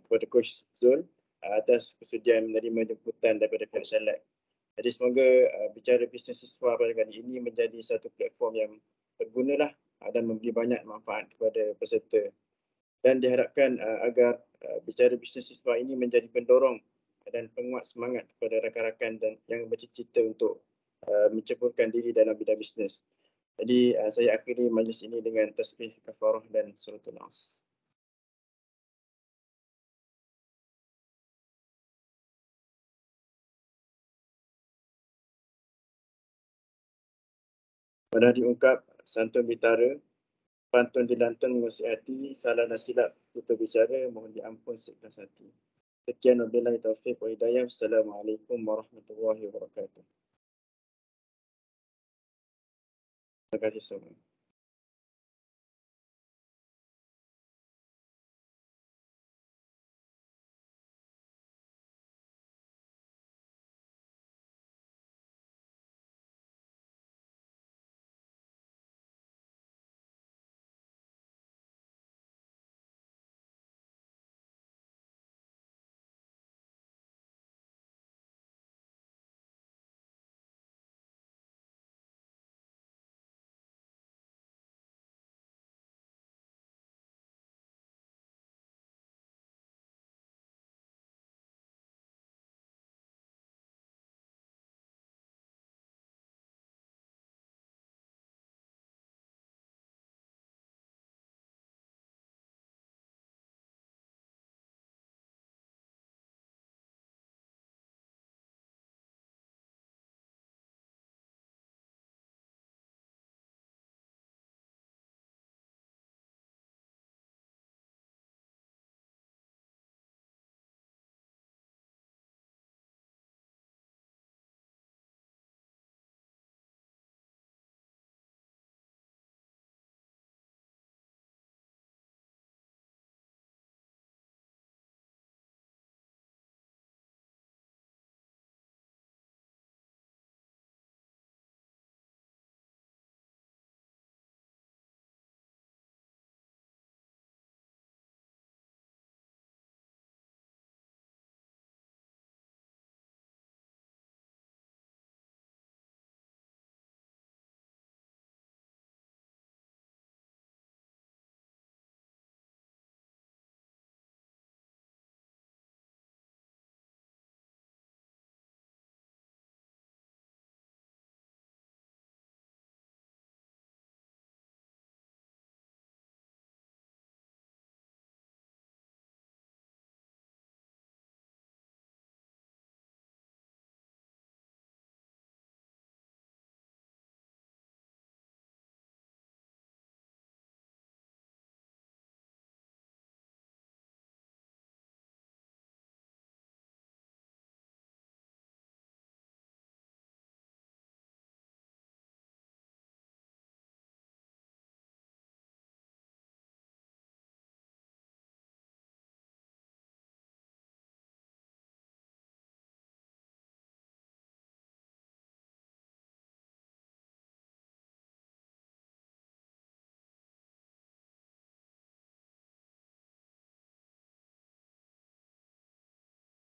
kepada Coach Zul atas kesediaan menerima jemputan daripada pihak Shalak. Jadi semoga bicara bisnes siswa pada kali ini menjadi satu platform yang bergunalah dan memberi banyak manfaat kepada peserta. Dan diharapkan agar bicara bisnes siswa ini menjadi pendorong dan penguat semangat kepada rakan-rakan dan yang bercita-cita untuk menceburkan diri dalam bidang bisnes. Jadi saya akhiri majlis ini dengan tasbih kafarah dan suratul Nas. Pada diungkap santun bitara, pantun dilantun mengusik hati, salah dan silap tutur bicara, mohon diampun seikhlas hati. Sekian wabillahi taufiq wa hidayah. Wassalamualaikum warahmatullahi wabarakatuh. Terima kasih semua.